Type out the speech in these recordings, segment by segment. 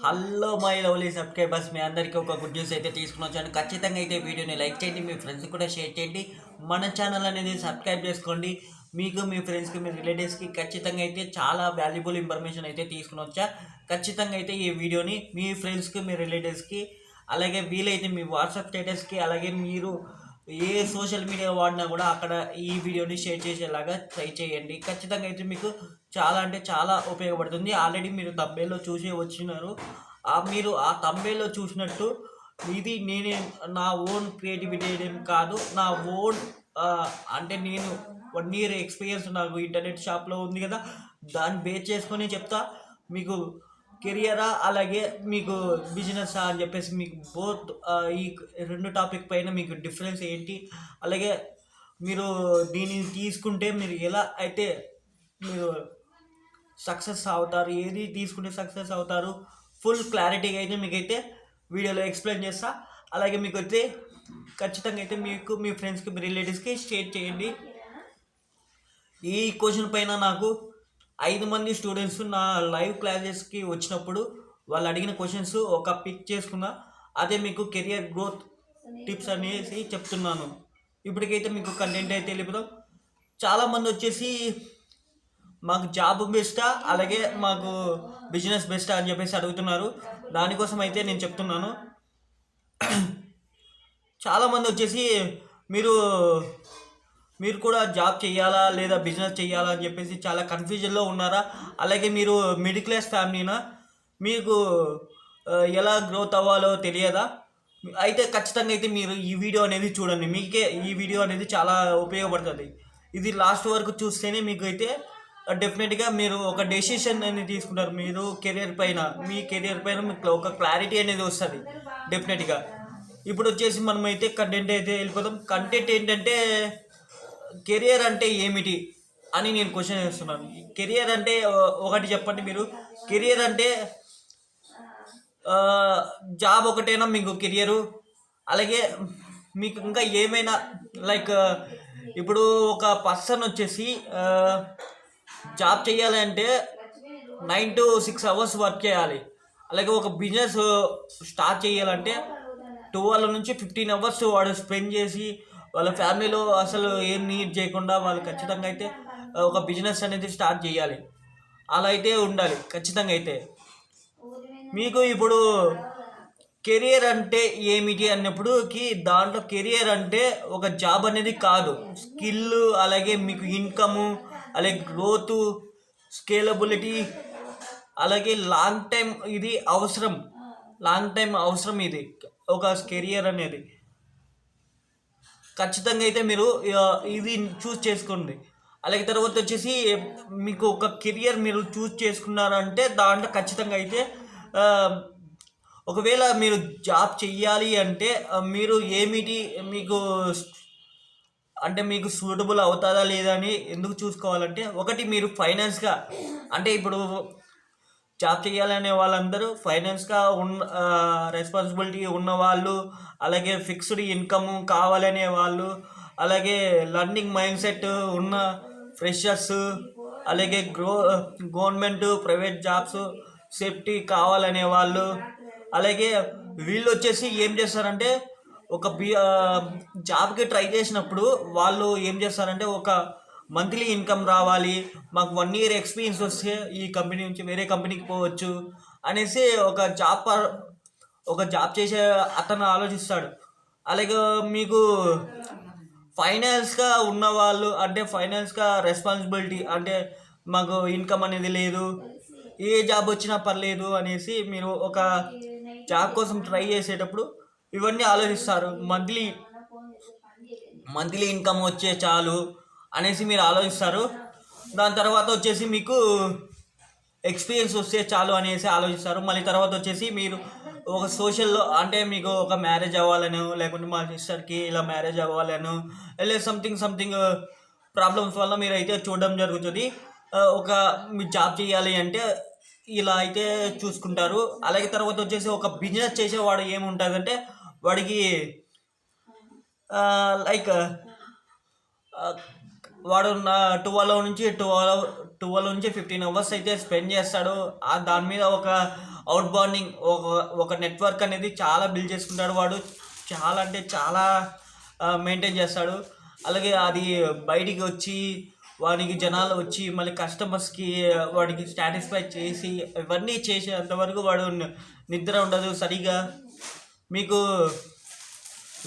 Hello my lovely subscribers, మీ అందరికీ ఒక good news అయితే తీసుకుని వచ్చాను. ఖచ్చితంగా అయితే వీడియోని లైక్ చేయండి, మీ ఫ్రెండ్స్ కూడా షేర్ చేయండి, మన ఛానల్ అనేది సబ్స్క్రైబ్ చేసుకోండి. మీకు, మీ ఫ్రెండ్స్కి, మీ రిలేటివ్స్కి ఖచ్చితంగా అయితే చాలా వాల్యుబుల్ ఇన్ఫర్మేషన్ అయితే తీసుకుని వచ్చా. ఖచ్చితంగా అయితే ఈ వీడియోని మీ ఫ్రెండ్స్కి, మీ రిలేటివ్స్కి, అలాగే వీలైతే మీ వాట్సాప్ స్టేటస్కి, అలాగే మీరు ఏ సోషల్ మీడియా వాడినా కూడా అక్కడ ఈ వీడియోని షేర్ చేసేలాగా ట్రై చేయండి. ఖచ్చితంగా అయితే మీకు చాలా అంటే చాలా ఉపయోగపడుతుంది. ఆల్రెడీ మీరు తంబేల్లో చూసి వచ్చినారు. మీరు ఆ తంబేల్లో చూసినట్టు ఇది నేనే నా ఓన్ క్రియేటివిటీ ఏం కాదు. నా ఓన్ అంటే నేను 1 year ఎక్స్పీరియన్స్ నాకు ఇంటర్నెట్ షాప్లో ఉంది కదా, దాన్ని బేస్ చేసుకొని చెప్తా. మీకు కెరియరా అలాగే మీకు బిజినెస్ అని చెప్పేసి మీకు బోత్ ఈ 2 టాపిక్ పైన మీకు డిఫరెన్స్ ఏంటి, అలాగే మీరు దీన్ని తీసుకుంటే మీరు ఎలా అయితే మీరు సక్సెస్ అవుతారు, ఏది తీసుకుంటే సక్సెస్ అవుతారు, ఫుల్ క్లారిటీగా అయితే మీకైతే వీడియోలో ఎక్స్ప్లెయిన్ చేస్తా. అలాగే మీకు అయితే ఖచ్చితంగా అయితే మీకు, మీ ఫ్రెండ్స్కి, మీ రిలేటివ్స్కి షేర్ చేయండి. ఈ క్వశ్చన్ పైన నాకు 5 మంది స్టూడెంట్స్ నా లైవ్ క్లాసెస్కి వచ్చినప్పుడు వాళ్ళు అడిగిన క్వశ్చన్స్ ఒక పిక్ చేసుకున్నా. అదే మీకు కెరియర్ గ్రోత్ టిప్స్ అనేసి చెప్తున్నాను. ఇప్పటికైతే మీకు కంటెంట్ అయితే వెళ్ళిపోతాం. చాలామంది వచ్చేసి మాకు జాబ్ బెస్టా అలాగే మాకు బిజినెస్ బెస్టా అని చెప్పేసి అడుగుతున్నారు. దానికోసం అయితే నేను చెప్తున్నాను. చాలామంది వచ్చేసి మీరు కూడా జాబ్ చేయాలా లేదా బిజినెస్ చేయాలా అని చెప్పేసి చాలా కన్ఫ్యూజన్లో ఉన్నారా? అలాగే మీరు మిడిల్ క్లాస్ ఫ్యామిలీనా, మీకు ఎలా గ్రోత్ అవ్వాలో తెలియదా? అయితే ఖచ్చితంగా అయితే మీరు ఈ వీడియో అనేది చూడండి. మీకే ఈ వీడియో అనేది చాలా ఉపయోగపడుతుంది. ఇది లాస్ట్ వరకు చూస్తేనే మీకు అయితే డెఫినెట్గా మీరు ఒక డెసిషన్ అనేది తీసుకుంటారు. మీరు కెరియర్ పైన, మీ కెరియర్ పైన మీకు ఒక క్లారిటీ అనేది వస్తుంది డెఫినెట్గా. ఇప్పుడు వచ్చేసి మనం అయితే కంటెంట్ అయితే వెళ్ళిపోతాం. కంటెంట్ ఏంటంటే కెరియర్ అంటే ఏమిటి అని నేను క్వశ్చన్ చేస్తున్నాను. కెరియర్ అంటే ఒకటి చెప్పండి. మీరు కెరియర్ అంటే జాబ్ ఒకటేనా మీకు కెరియరు? అలాగే మీకు ఇంకా ఏమైనా లైక్ ఇప్పుడు ఒక పర్సన్ వచ్చేసి జాబ్ చేయాలంటే 9 to 6 hours వర్క్ చేయాలి. అలాగే ఒక బిజినెస్ స్టార్ట్ చేయాలంటే 12 నుంచి 15 hours వాడు స్పెండ్ చేసి వాళ్ళ ఫ్యామిలీలో అసలు ఏం నీడ్ చేయకుండా వాళ్ళు ఖచ్చితంగా అయితే ఒక బిజినెస్ అనేది స్టార్ట్ చేయాలి. అలా అయితే ఉండాలి ఖచ్చితంగా. అయితే మీకు ఇప్పుడు కెరియర్ అంటే ఏమిటి అన్నప్పుడుకి దాంట్లో కెరియర్ అంటే ఒక జాబ్ అనేది కాదు, స్కిల్, అలాగే మీకు ఇన్కము, అలాగే గ్రోత్, స్కేలబిలిటీ, అలాగే లాంగ్ టైం ఇది అవసరం ఇది ఒక కెరియర్ అనేది. ఖచ్చితంగా అయితే మీరు ఇది చూస్ చేసుకోండి. అలాగే తర్వాత వచ్చేసి మీకు ఒక కెరియర్ మీరు చూస్ చేసుకున్నారంటే దాంట్లో ఖచ్చితంగా అయితే ఒకవేళ మీరు జాబ్ చెయ్యాలి అంటే మీరు ఏమిటి మీకు అంటే మీకు సూటబుల్ అవుతుందా లేదా అని ఎందుకు చూసుకోవాలంటే, ఒకటి మీరు ఫైనాన్స్గా అంటే ఇప్పుడు జాబ్ చేయాలనే వాళ్ళందరూ ఫైనాన్స్గా రెస్పాన్సిబిలిటీ ఉన్నవాళ్ళు, అలాగే ఫిక్స్డ్ ఇన్కమ్ కావాలనే వాళ్ళు, అలాగే లర్నింగ్ మైండ్ సెట్ ఉన్న ఫ్రెషర్స్, అలాగే గవర్నమెంట్ ప్రైవేట్ జాబ్స్ సేఫ్టీ కావాలనే వాళ్ళు. అలాగే వీళ్ళు వచ్చేసి ఏం చేస్తారంటే ఒక జాబ్కి ట్రై చేసినప్పుడు వాళ్ళు ఏం చేస్తారంటే ఒక మంత్లీ ఇన్కమ్ రావాలి, మాకు 1 year ఎక్స్పీరియన్స్ వస్తే ఈ కంపెనీ నుంచి వేరే కంపెనీకి పోవచ్చు అనేసి ఒక జాబ్ చేసే అతను ఆలోచిస్తాడు. అలాగే మీకు ఫైనాన్స్గా ఉన్నవాళ్ళు అంటే ఫైనాన్స్గా రెస్పాన్సిబిలిటీ అంటే మాకు ఇన్కమ్ అనేది లేదు, ఏ జాబ్ వచ్చినా పర్లేదు అనేసి మీరు ఒక జాబ్ కోసం ట్రై చేసేటప్పుడు ఇవన్నీ ఆలోచిస్తారు. మంత్లీ ఇన్కమ్ వచ్చే చాలు అనేసి మీరు ఆలోచిస్తారు. దాని తర్వాత వచ్చేసి మీకు ఎక్స్పీరియన్స్ వస్తే చాలు అనేసి ఆలోచిస్తారు. మళ్ళీ తర్వాత వచ్చేసి మీరు ఒక సోషల్లో అంటే మీకు ఒక మ్యారేజ్ అవ్వాలను, లేకుంటే మా సిస్టర్కి ఇలా మ్యారేజ్ అవ్వాలను, లేదా సంథింగ్ ప్రాబ్లమ్స్ వల్ల మీరు అయితే చూడడం జరుగుతుంది. ఒక మీరు జాబ్ చేయాలి అంటే ఇలా అయితే చూసుకుంటారు. అలాగే తర్వాత వచ్చేసి ఒక బిజినెస్ చేసేవాడు ఏముంటుందంటే వాడికి లైక్ వాడు 12 నుంచి 15 hours అయితే స్పెండ్ చేస్తాడు. దాని మీద ఒక అవుట్ బౌండింగ్ ఒక నెట్వర్క్ అనేది చాలా బిల్డ్ చేసుకుంటాడు వాడు. చాలా అంటే చాలా మెయింటైన్ చేస్తాడు. అలాగే అది బయటికి వచ్చి వానికి జనాలు వచ్చి మళ్ళీ కస్టమర్స్కి వాడికి సాటిస్ఫై చేసి ఇవన్నీ చేసేంతవరకు వాడు నిద్ర ఉండదు సరిగా. మీకు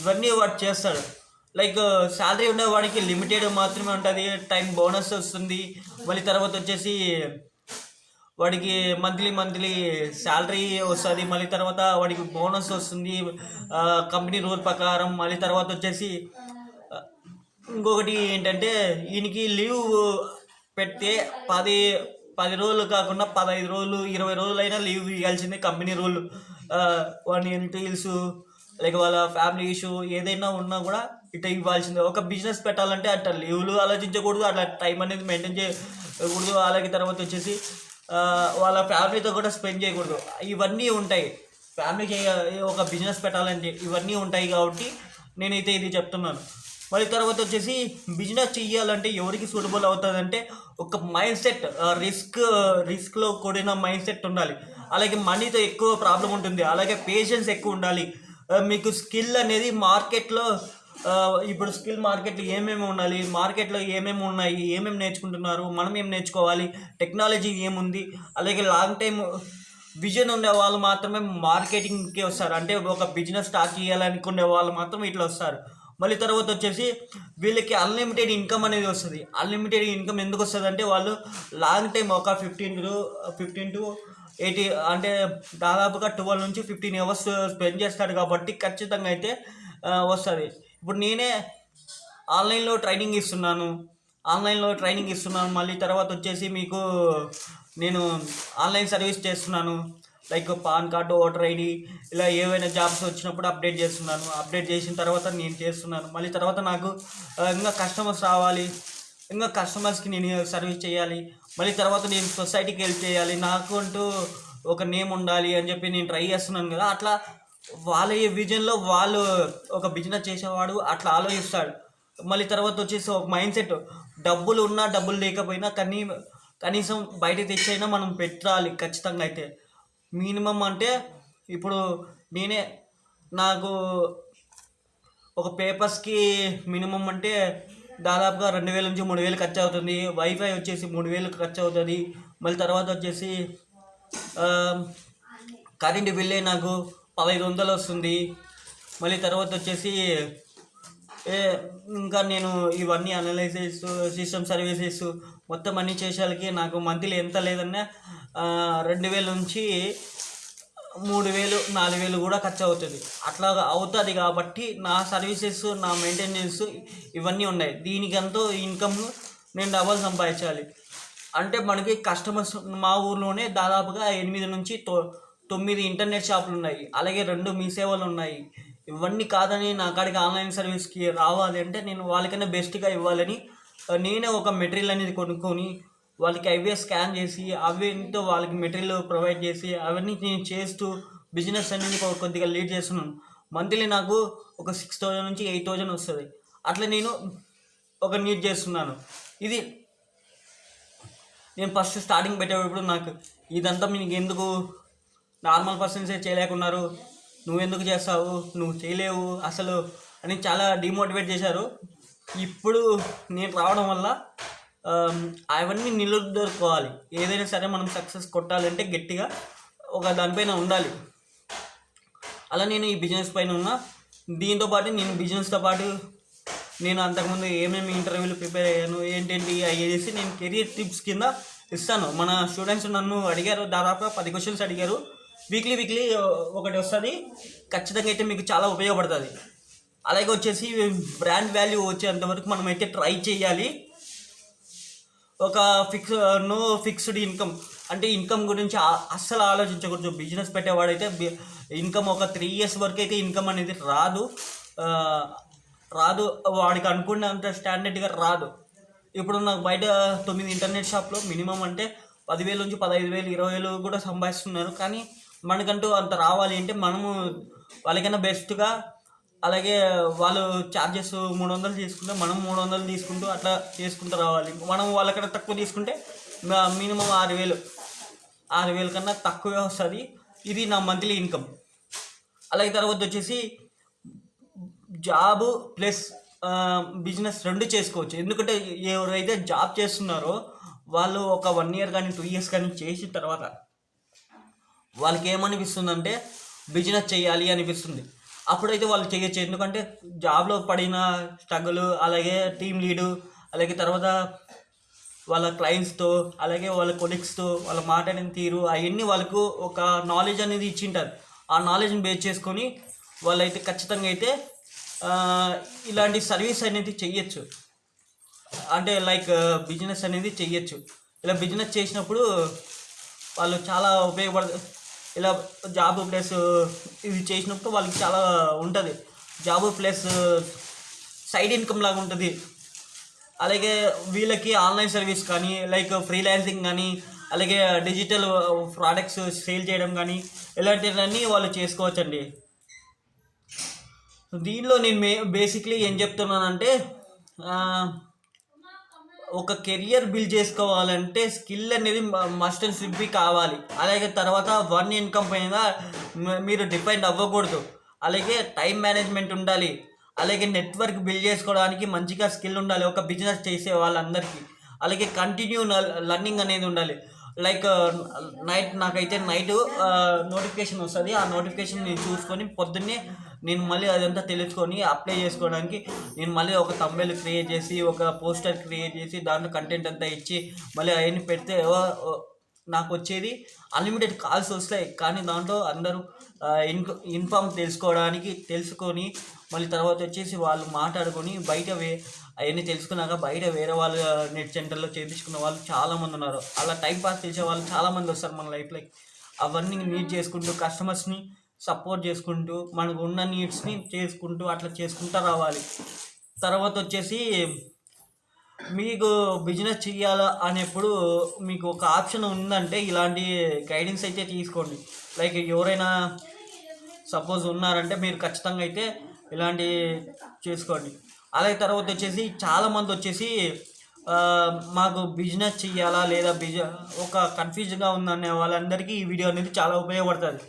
ఇవన్నీ వాడు చేస్తాడు. లైక్ శాలరీ ఉన్న వాడికి లిమిటెడ్ మాత్రమే ఉంటుంది, టైం బోనస్ వస్తుంది. మళ్ళీ తర్వాత వచ్చేసి వాడికి మంత్లీ శాలరీ వస్తుంది. మళ్ళీ తర్వాత వాడికి బోనస్ వస్తుంది కంపెనీ రూల్ ప్రకారం. మళ్ళీ తర్వాత వచ్చేసి ఇంకొకటి ఏంటంటే ఈయనకి లీవ్ పెడితే 10 రోజులు కాకుండా 15 రోజులు 20 రోజులైనా లీవ్ ఇవ్వాల్సిందే కంపెనీ రూల్. వాడిని డీల్స్ లైక్ వాళ్ళ ఫ్యామిలీ ఇష్యూ ఏదైనా ఉన్నా కూడా ఇట్లా ఇవ్వాల్సిందే. ఒక బిజినెస్ పెట్టాలంటే అట్లా లీవ్లు ఆలోచించకూడదు, అట్లా టైం అనేది మెయింటైన్ చేయకూడదు. అలాగే తర్వాత వచ్చేసి వాళ్ళ ఫ్యామిలీతో కూడా స్పెండ్ చేయకూడదు. ఇవన్నీ ఉంటాయి ఫ్యామిలీకి. ఒక బిజినెస్ పెట్టాలంటే ఇవన్నీ ఉంటాయి కాబట్టి నేనైతే ఇది చెప్తున్నాను. మళ్ళీ తర్వాత వచ్చేసి బిజినెస్ చెయ్యాలంటే ఎవరికి సూటబుల్ అవుతుందంటే ఒక మైండ్ సెట్, రిస్క్లో కూడిన మైండ్ సెట్ ఉండాలి. అలాగే మనీతో ఎక్కువ ప్రాబ్లం ఉంటుంది. అలాగే పేషెన్స్ ఎక్కువ ఉండాలి. మీకు స్కిల్ అనేది మార్కెట్లో ఇప్పుడు స్కిల్ మార్కెట్లో ఏమేమి ఉండాలి, మార్కెట్లో ఏమేమి ఉన్నాయి, ఏమేమి నేర్చుకుంటున్నారు, మనం ఏం నేర్చుకోవాలి, టెక్నాలజీ ఏముంది. అలాగే లాంగ్ టైం విజన్ ఉండే వాళ్ళు మాత్రమే మార్కెటింగ్కి వస్తారు. అంటే ఒక బిజినెస్ స్టార్ట్ చేయాలనుకునే వాళ్ళు మాత్రం ఇట్లా వస్తారు. మళ్ళీ తర్వాత వచ్చేసి వీళ్ళకి అన్లిమిటెడ్ ఇన్కమ్ అనేది వస్తుంది. అన్లిమిటెడ్ ఇన్కమ్ ఎందుకు వస్తుంది అంటే వాళ్ళు లాంగ్ టైం ఒక 15 to 80 అంటే దాదాపుగా 12 నుంచి 15 అవర్స్ స్పెండ్ చేస్తాడు కాబట్టి ఖచ్చితంగా అయితే వస్తుంది. ఇప్పుడు నేనే ఆన్లైన్లో ట్రైనింగ్ ఇస్తున్నాను. మళ్ళీ తర్వాత వచ్చేసి మీకు నేను ఆన్లైన్ సర్వీస్ చేస్తున్నాను. Like pan card, voter ID, ఇలా ఏవైనా జాబ్స్ వచ్చినప్పుడు అప్డేట్ చేస్తున్నాను. అప్డేట్ చేసిన తర్వాత నేను చేస్తున్నాను. మళ్ళీ తర్వాత నాకు ఇంకా కస్టమర్స్ రావాలి, ఇంకా కస్టమర్స్కి నేను సర్వీస్ చేయాలి. మళ్ళీ తర్వాత నేను సొసైటీకి హెల్ప్ చేయాలి. నాకు అంటూ ఒక నేమ్ ఉండాలి అని చెప్పి నేను ట్రై చేస్తున్నాను కదా. అట్లా వాళ్ళ విజన్లో వాళ్ళు ఒక బిజినెస్ చేసేవాడు అట్లా ఆలోచిస్తాడు. మళ్ళీ తర్వాత వచ్చేసి ఒక మైండ్ సెట్, డబ్బులు ఉన్నా డబ్బులు లేకపోయినా కనీసం బయట తెచ్చైనా మనం పెట్టాలి ఖచ్చితంగా. అయితే మినిమం అంటే ఇప్పుడు నాకు ఒక పేపర్స్కి మినిమం అంటే దాదాపుగా 2000 నుంచి 3000 ఖర్చు అవుతుంది. వైఫై వచ్చేసి 3000 ఖర్చు అవుతుంది. మళ్ళీ తర్వాత వచ్చేసి కరెంటు బిల్లే నాకు 1500 వస్తుంది. మళ్ళీ తర్వాత వచ్చేసి ఇంకా నేను ఇవన్నీ అనలైసిస్, సిస్టమ్ సర్వీసెస్ మొత్తం అన్నీ చేసేసరికి నాకు మంత్లీ ఎంత లేదన్నా 2000 నుంచి 3000 4000 కూడా ఖర్చు అవుతుంది. అట్లా అవుతుంది కాబట్టి నా సర్వీసెస్, నా మెయింటెనెన్స్ ఇవన్నీ ఉన్నాయి. దీనికంతా ఇన్కమ్ నేను డబల్ సంపాదించాలి అంటే మనకి కస్టమర్స్ మా ఊర్లోనే దాదాపుగా 8 నుంచి 9 ఇంటర్నెట్ షాపులు ఉన్నాయి. అలాగే 2 మీ సేవలు ఉన్నాయి. ఇవన్నీ కాదని నా కాడికి ఆన్లైన్ సర్వీస్కి రావాలి అంటే నేను వాళ్ళకైనా బెస్ట్గా ఇవ్వాలని నేనే ఒక మెటీరియల్ అనేది కొనుక్కొని వాళ్ళకి అవే స్కాన్ చేసి అవేంటో వాళ్ళకి మెటీరియల్ ప్రొవైడ్ చేసి అవన్నీ నేను చేస్తూ బిజినెస్ అనేది కొద్దిగా లీడ్ చేస్తున్నాను. మంత్లీ నాకు ఒక 6000 నుంచి 8000 వస్తుంది. అట్లా నేను ఒక నీట్ చేస్తున్నాను. ఇది నేను ఫస్ట్ స్టార్టింగ్ పెట్టేటప్పుడు నాకు ఇదంతా మీకు ఎందుకు, నార్మల్ పర్సన్సే చేయలేకున్నారు, నువ్వెందుకు చేస్తావు, నువ్వు చేయలేవు అసలు అని చాలా డిమోటివేట్ చేశారు. ఇప్పుడు నేను రావడం వల్ల అవన్నీ నిలదొరుకోవాలి. ఏదైనా సరే మనం సక్సెస్ కొట్టాలంటే గట్టిగా ఒక దానిపైన ఉండాలి. అలా నేను ఈ బిజినెస్ పైన ఉన్నా. దీంతోపాటు నేను బిజినెస్తో పాటు నేను అంతకుముందు ఏమేమి ఇంటర్వ్యూలు ప్రిపేర్ అయ్యాను ఏంటేంటి అయ్యేసి నేను కెరియర్ టిప్స్ కింద ఇస్తాను. మన స్టూడెంట్స్ నన్ను అడిగారు, దాదాపుగా 10 క్వశ్చన్స్ అడిగారు. వీక్లీ ఒకటి వస్తుంది. ఖచ్చితంగా అయితే మీకు చాలా ఉపయోగపడుతుంది. అలాగే వచ్చేసి బ్రాండ్ వాల్యూ వచ్చేంతవరకు మనం అయితే ట్రై చేయాలి. ఒక ఫిక్స్డ్ ఇన్కమ్ అంటే ఇన్కమ్ గురించి అస్సలు ఆలోచించకూడదు. బిజినెస్ పెట్టేవాడైతే ఇన్కమ్ ఒక 3 years వరకు అయితే ఇన్కమ్ అనేది రాదు. వాడికి అనుకున్నంత స్టాండర్డ్గా రాదు. ఇప్పుడు నాకు బయట 9 ఇంటర్నెట్ షాప్లో మినిమం అంటే 10,000 నుంచి 15,000 20,000 కూడా సంపాదిస్తున్నారు. కానీ మనకంటూ అంత రావాలి అంటే మనము వాళ్ళకైనా బెస్ట్గా, అలాగే వాళ్ళు ఛార్జెస్ 300 తీసుకుంటే మనం 300 తీసుకుంటూ అట్లా చేసుకుంటూ రావాలి. మనం వాళ్ళకన్నా తక్కువ తీసుకుంటే మినిమం 6,000 కన్నా తక్కువే వస్తుంది. ఇది నా మంత్లీ ఇన్కమ్. అలాగే తర్వాత వచ్చేసి జాబ్ ప్లస్ బిజినెస్ రెండు చేసుకోవచ్చు. ఎందుకంటే ఎవరైతే జాబ్ చేస్తున్నారో వాళ్ళు ఒక 1 year కానీ 2 years కానీ చేసిన తర్వాత వాళ్ళకి ఏమనిపిస్తుందంటే బిజినెస్ చేయాలి అనిపిస్తుంది. అప్పుడైతే వాళ్ళు చేయొచ్చు. ఎందుకంటే జాబ్లో పడిన స్ట్రగుల్, అలాగే టీమ్ లీడు, అలాగే తర్వాత వాళ్ళ క్లయింట్స్తో, అలాగే వాళ్ళ కొలీగ్స్తో వాళ్ళ మాట్లాడిన తీరు, అవన్నీ వాళ్ళకు ఒక నాలెడ్జ్ అనేది ఇచ్చింటారు. ఆ నాలెడ్జ్ని బేస్ చేసుకొని వాళ్ళైతే ఖచ్చితంగా అయితే ఇలాంటి సర్వీస్ అనేది చెయ్యొచ్చు. అంటే లైక్ బిజినెస్ అనేది చెయ్యొచ్చు. ఇలా బిజినెస్ చేసినప్పుడు వాళ్ళు చాలా ఉపయోగపడుతుంది. ఇలా జాబ్ ప్లస్ ఇది చేసినప్పుడు వాళ్ళకి చాలా ఉంటుంది. జాబ్ ప్లస్ సైడ్ ఇన్కమ్ లాగా ఉంటుంది. అలాగే వీళ్ళకి ఆన్లైన్ సర్వీస్ కానీ, లైక్ ఫ్రీలాన్సింగ్ కానీ, అలాగే డిజిటల్ ప్రోడక్ట్స్ సేల్ చేయడం కానీ, ఇలాంటివన్నీ వాళ్ళు చేసుకోవచ్చండి. దీనిలో నేను బేసిక్లీ ఏం చెప్తున్నానంటే ఒక కెరియర్ బిల్డ్ చేసుకోవాలంటే స్కిల్ అనేది మస్ట్ అండ్ షుడ్ బి కావాలి. అలాగే తర్వాత వన్ ఇన్కమ్ పైన మీరు డిపెండ్ అవ్వకూడదు. అలాగే టైం మేనేజ్మెంట్ ఉండాలి. అలాగే నెట్వర్క్ బిల్డ్ చేసుకోవడానికి మంచిగా స్కిల్ ఉండాలి ఒక బిజినెస్ చేసే వాళ్ళందరికీ. అలాగే కంటిన్యూ లర్నింగ్ అనేది ఉండాలి. లైక్ నాకైతే నైట్ నోటిఫికేషన్ వస్తుంది. ఆ నోటిఫికేషన్ నేను చూసుకొని పొద్దున్నే నేను మళ్ళీ అదంతా తెలుసుకొని అప్లై చేసుకోవడానికి నేను మళ్ళీ ఒక థంబ్నెయిల్ క్రియేట్ చేసి, ఒక పోస్టర్ క్రియేట్ చేసి, దాంట్లో కంటెంట్ అంతా ఇచ్చి మళ్ళీ అవన్నీ పెడితే నాకు వచ్చేది అన్లిమిటెడ్ కాల్స్ వస్తాయి. కానీ దాంట్లో అందరూ ఇన్ఫామ్ తెలుసుకొని మళ్ళీ తర్వాత వచ్చేసి వాళ్ళు మాట్లాడుకొని బయట అవన్నీ తెలుసుకున్నాక బయట వేరే వాళ్ళ నెట్ సెంటర్లో చేయించుకున్న వాళ్ళు చాలామంది ఉన్నారు. అలా టైంపాస్ చేసే వాళ్ళు చాలామంది వస్తారు మన లైఫ్లో. అవన్నీ మీట్ చేసుకుంటూ, కస్టమర్స్ని సపోర్ట్ చేసుకుంటూ, మనకు ఉన్న నీడ్స్ని చేసుకుంటూ అట్లా చేసుకుంటూ రావాలి. తర్వాత వచ్చేసి మీకు బిజినెస్ చేయాలా అనేప్పుడు మీకు ఒక ఆప్షన్ ఉందంటే ఇలాంటి గైడెన్స్ అయితే తీసుకోండి. లైక్ ఎవరైనా సపోజ్ ఉన్నారంటే మీరు ఖచ్చితంగా అయితే ఇలాంటి చేసుకోండి. అలాగే తర్వాత వచ్చేసి చాలామంది వచ్చేసి మాకు బిజినెస్ చేయాలా లేదా ఒక కన్ఫ్యూజ్గా ఉందనే వాళ్ళందరికీ ఈ వీడియో అనేది చాలా ఉపయోగపడుతుంది.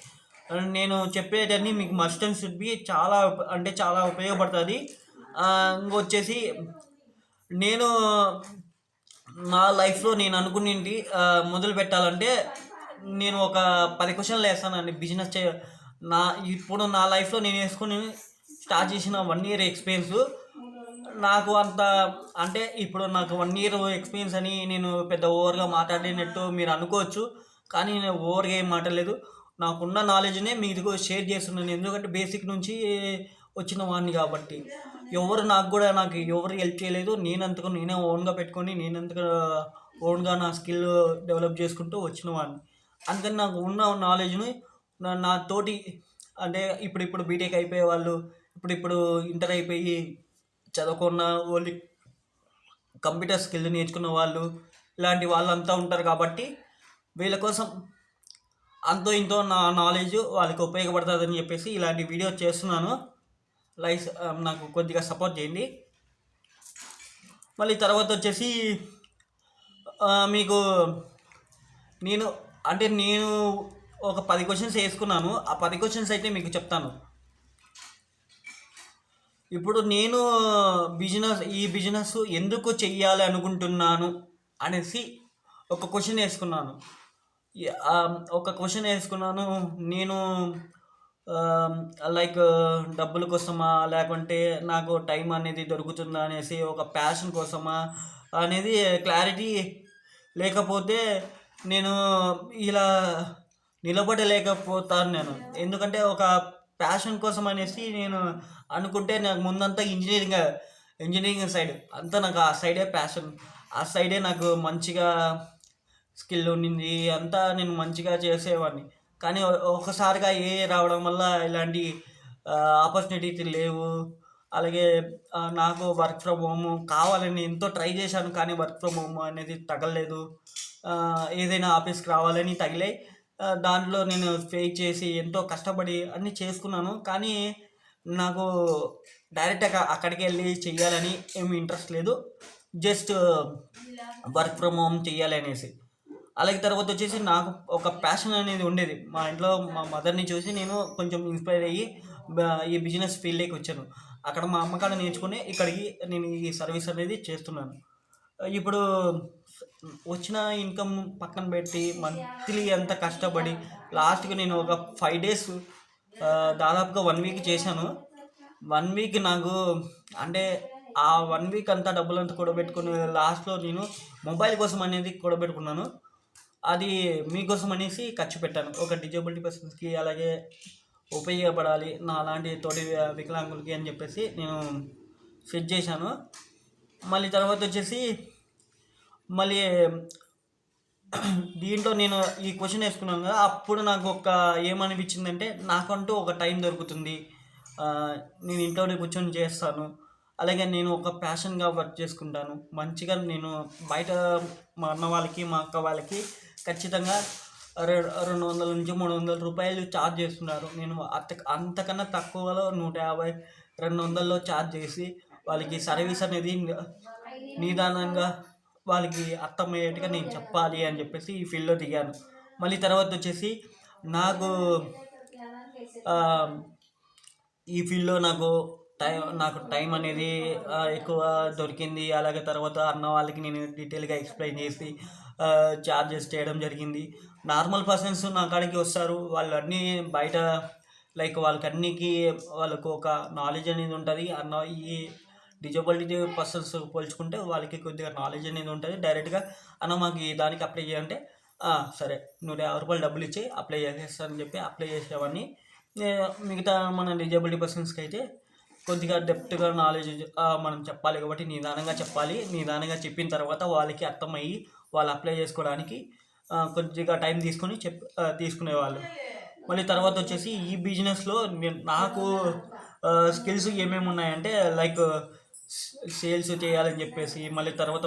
నేను చెప్పేటన్నీ మీకు మస్ట్ అండ్ షుడ్ బి చాలా అంటే చాలా ఉపయోగపడుతుంది. ఇంకొచ్చేసి నేను నా లైఫ్లో నేను అనుకునేది మొదలు పెట్టాలంటే నేను ఒక 10 క్వశ్చన్లు వేస్తానండి. బిజినెస్ ఇప్పుడు నా లైఫ్లో నేను వేసుకుని స్టార్ట్ చేసిన 1 year ఎక్స్పీరియన్స్ నాకు అంత అంటే ఇప్పుడు నాకు 1 year ఎక్స్పీరియన్స్ అని నేను పెద్ద ఓవర్గా మాట్లాడినట్టు మీరు అనుకోవచ్చు. కానీ నేను ఓవర్గా ఏం మాట్లాడలేదు. నాకున్న నాలెడ్జ్నే మీకు షేర్ చేస్తున్నాను. ఎందుకంటే బేసిక్ నుంచి వచ్చిన వాడిని కాబట్టి నాకు ఎవరు హెల్ప్ చేయలేదు. నేనే ఓన్గా పెట్టుకొని ఓన్గా నా స్కిల్ డెవలప్ చేసుకుంటూ వచ్చిన వాడిని. అందుకని నాకు ఉన్న నాలెడ్జ్ని నా తోటి అంటే ఇప్పుడు బీటెక్ అయిపోయే వాళ్ళు, ఇప్పుడు ఇంటర్ అయిపోయి చదువుకున్న వాళ్ళు, కంప్యూటర్ స్కిల్ నేర్చుకున్న వాళ్ళు, ఇలాంటి వాళ్ళంతా ఉంటారు. కాబట్టి వీళ్ళ కోసం అంతో ఇంతో నా నాలెడ్జ్ వాళ్ళకి ఉపయోగపడుతుందని చెప్పేసి ఇలాంటి వీడియో చేస్తున్నాను. నాకు కొద్దిగా సపోర్ట్ చేయండి. మళ్ళీ తర్వాత వచ్చేసి మీకు నేను ఒక 10 క్వశ్చన్స్ వేసుకున్నాను. ఆ 10 క్వశ్చన్స్ అయితే మీకు చెప్తాను. ఇప్పుడు నేను ఈ బిజినెస్ ఎందుకు చెయ్యాలి అనుకుంటున్నాను అనేసి ఒక క్వశ్చన్ వేసుకున్నాను. నేను లైక్ డబ్బుల కోసమా, లేకుంటే నాకు టైం అనేది దొరుకుతుందా అనేసి, ఒక ప్యాషన్ కోసమా అనేది క్లారిటీ లేకపోతే నేను ఇలా నిలబడలేకపోతాను నేను. ఎందుకంటే ఒక ప్యాషన్ కోసం అనేసి నేను అనుకుంటే నాకు ముందంతా ఇంజనీరింగ్ సైడ్ అంతా నాకు ఆ సైడే ప్యాషన్, ఆ సైడే నాకు మంచిగా స్కిల్ ఉండింది, అంతా నేను మంచిగా చేసేవాడిని. కానీ ఒకసారిగా రావడం వల్ల ఇలాంటి ఆపర్చునిటీస్ లేవు. అలాగే నాకు వర్క్ ఫ్రమ్ హోమ్ కావాలని ఎంతో ట్రై చేశాను, కానీ వర్క్ ఫ్రమ్ హోమ్ అనేది తగలలేదు. ఏదైనా ఆఫీస్కి రావాలని తగిలాయి. దాంట్లో నేను ఫేస్ చేసి ఎంతో కష్టపడి అన్నీ చేసుకున్నాను. కానీ నాకు డైరెక్ట్గా అక్కడికి వెళ్ళి చెయ్యాలని ఏమి ఇంట్రెస్ట్ లేదు. జస్ట్ వర్క్ ఫ్రమ్ హోమ్ చెయ్యాలి అనేసి. అలాగే తర్వాత వచ్చేసి నాకు ఒక ప్యాషన్ అనేది ఉండేది. మా ఇంట్లో మా మదర్‌ని చూసి నేను కొంచెం ఇన్‌స్పైర్ అయ్యి ఈ బిజినెస్ ఫీల్డ్‌లోకి వచ్చాను. అక్కడ మా అమ్మ కాడ నేర్చుకొని ఇక్కడికి నేను ఈ సర్వీస్ అనేది చేస్తున్నాను. ఇప్పుడు వచ్చిన ఇన్‌కమ్ పక్కన పెట్టి మంత్లీ ఎంత కష్టపడి లాస్ట్‌కి నేను ఒక 5 డేస్ దాదాపుగా 1 వీక్ చేశాను. 1 వీక్ నాకు అంటే ఆ 1 వీక్ అంతా డబ్బులంతా కూడబెట్టుకొని లాస్ట్‌లో నేను మొబైల్ కోసం అనేది కూడబెట్టుకున్నాను. అది మీకోసం అనేసి ఖర్చు పెట్టాను. ఒక డిజబిలిటీ పర్సన్స్‌కి అలాగే ఉపయోగపడాలి నాలాంటి తోటి వికలాంగులకి అని చెప్పేసి నేను సెట్ చేశాను. మళ్ళీ తర్వాత వచ్చేసి మళ్ళీ దీంట్లో నేను ఈ క్వశ్చన్ వేసుకున్నాను కదా, అప్పుడు నాకు ఒక ఏమనిపించిందంటే నాకంటూ ఒక టైం దొరుకుతుంది. నేను ఇంట్లోనే కూర్చొని చేస్తాను. అలాగే నేను ఒక ప్యాషన్గా వర్క్ చేసుకుంటాను. మంచిగా నేను బయట మా అన్న వాళ్ళకి మా అక్క వాళ్ళకి ఖచ్చితంగా 200 నుంచి 300 రూపాయలు ఛార్జ్ చేస్తున్నారు. నేను అంతకన్నా తక్కువలో 150, 200లో ఛార్జ్ చేసి వాళ్ళకి సర్వీస్ అనేది నిదానంగా వాళ్ళకి అర్థమయ్యేట్టుగా నేను చెప్పాలి అని చెప్పేసి ఈ ఫీల్డ్లో దిగాను. మళ్ళీ తర్వాత వచ్చేసి నాకు ఈ ఫీల్డ్లో నాకు టైం అనేది ఎక్కువ దొరికింది. అలాగే తర్వాత అన్న వాళ్ళకి నేను డీటెయిల్గా ఎక్స్ప్లెయిన్ చేసి చార్జెస్ చేయడం జరిగింది. నార్మల్ పర్సన్స్ నా కాడికి వస్తారు. వాళ్ళు అన్నీ బయట లైక్ వాళ్ళకు ఒక నాలెడ్జ్ అనేది ఉంటుంది. ఈ డిజబిలిటీ పర్సన్స్ పోల్చుకుంటే వాళ్ళకి కొద్దిగా నాలెడ్జ్ అనేది ఉంటుంది. డైరెక్ట్గా అన్న మాకు దానికి అప్లై చేయాలంటే సరే 150 రూపాయలు డబ్బులు ఇచ్చి అప్లై చేసేస్తానని చెప్పి అప్లై చేసేవాడిని. మిగతా మన డిజబిలిటీ పర్సన్స్కి అయితే కొద్దిగా డెప్త్గా నాలెడ్జ్ మనం చెప్పాలి కాబట్టి నిదానంగా చెప్పాలి. నిదానంగా చెప్పిన తర్వాత వాళ్ళకి అర్థమయ్యి వాళ్ళు అప్లై చేసుకోవడానికి కొద్దిగా టైం తీసుకొని తీసుకునేవాళ్ళు. మళ్ళీ తర్వాత వచ్చేసి ఈ బిజినెస్లో నాకు స్కిల్స్ ఏమేమి ఉన్నాయంటే లైక్ సేల్స్ చేయాలని చెప్పేసి, మళ్ళీ తర్వాత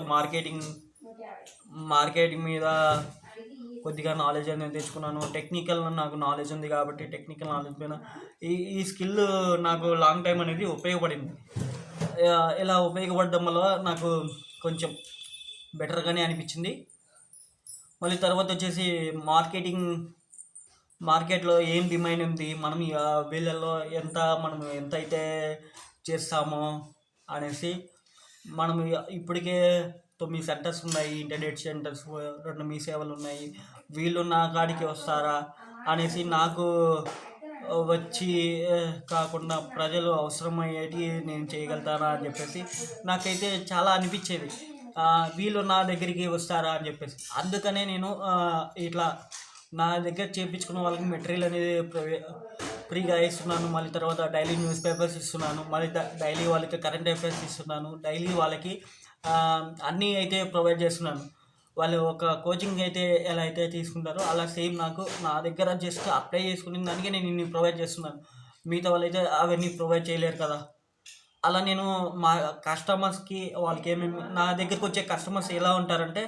మార్కెటింగ్ మీద కొద్దిగా నాలెడ్జ్ అనేది తెచ్చుకున్నాను. టెక్నికల్ నాకు నాలెడ్జ్ ఉంది కాబట్టి టెక్నికల్ నాలెడ్జ్ పైన ఈ స్కిల్ నాకు లాంగ్ టైం అనేది ఉపయోగపడింది. ఇలా ఉపయోగపడడం వల్ల నాకు కొంచెం బెటర్గానే అనిపించింది. మళ్ళీ తర్వాత వచ్చేసి మార్కెట్లో ఏం డిమాండ్ ఉంది, మనం వీళ్ళల్లో మనం ఎంత అయితే చేస్తామో అనేసి మనం ఇప్పటికే 9 సెంటర్స్ ఉన్నాయి. ఇంటర్నెట్ సెంటర్స్ 2 మీ సేవలు ఉన్నాయి. వీళ్ళు నా కాడికి వస్తారా అనేసి నాకు వచ్చి కాకుండా ప్రజలు అవసరమయ్యేటి నేను చేయగలుగుతానా అని చెప్పేసి నాకైతే చాలా అనిపించేది. వీళ్ళు నా దగ్గరికి వస్తారా అని చెప్పేసి. అందుకనే నేను ఇట్లా నా దగ్గర చేయించుకున్న వాళ్ళకి మెటీరియల్ అనేది ఫ్రీగా ఇస్తున్నాను. మళ్ళీ తర్వాత డైలీ న్యూస్ పేపర్స్ ఇస్తున్నాను. మళ్ళీ డైలీ వాళ్ళకి కరెంట్ అఫైర్స్ ఇస్తున్నాను. డైలీ వాళ్ళకి అన్నీ అయితే ప్రొవైడ్ చేస్తున్నాను. వాళ్ళు ఒక కోచింగ్ అయితే ఎలా అయితే తీసుకుంటారో అలా సేమ్ నా దగ్గర జస్ట్ అప్లై చేసుకునే దానికి నేను ఇన్ని ప్రొవైడ్ చేస్తున్నాను. మిగతా వాళ్ళు అయితే అవన్నీ ప్రొవైడ్ చేయలేరు కదా. అలా నేను మా కస్టమర్స్కి వాళ్ళకి నా దగ్గరికి వచ్చే కస్టమర్స్ ఎలా ఉంటారంటే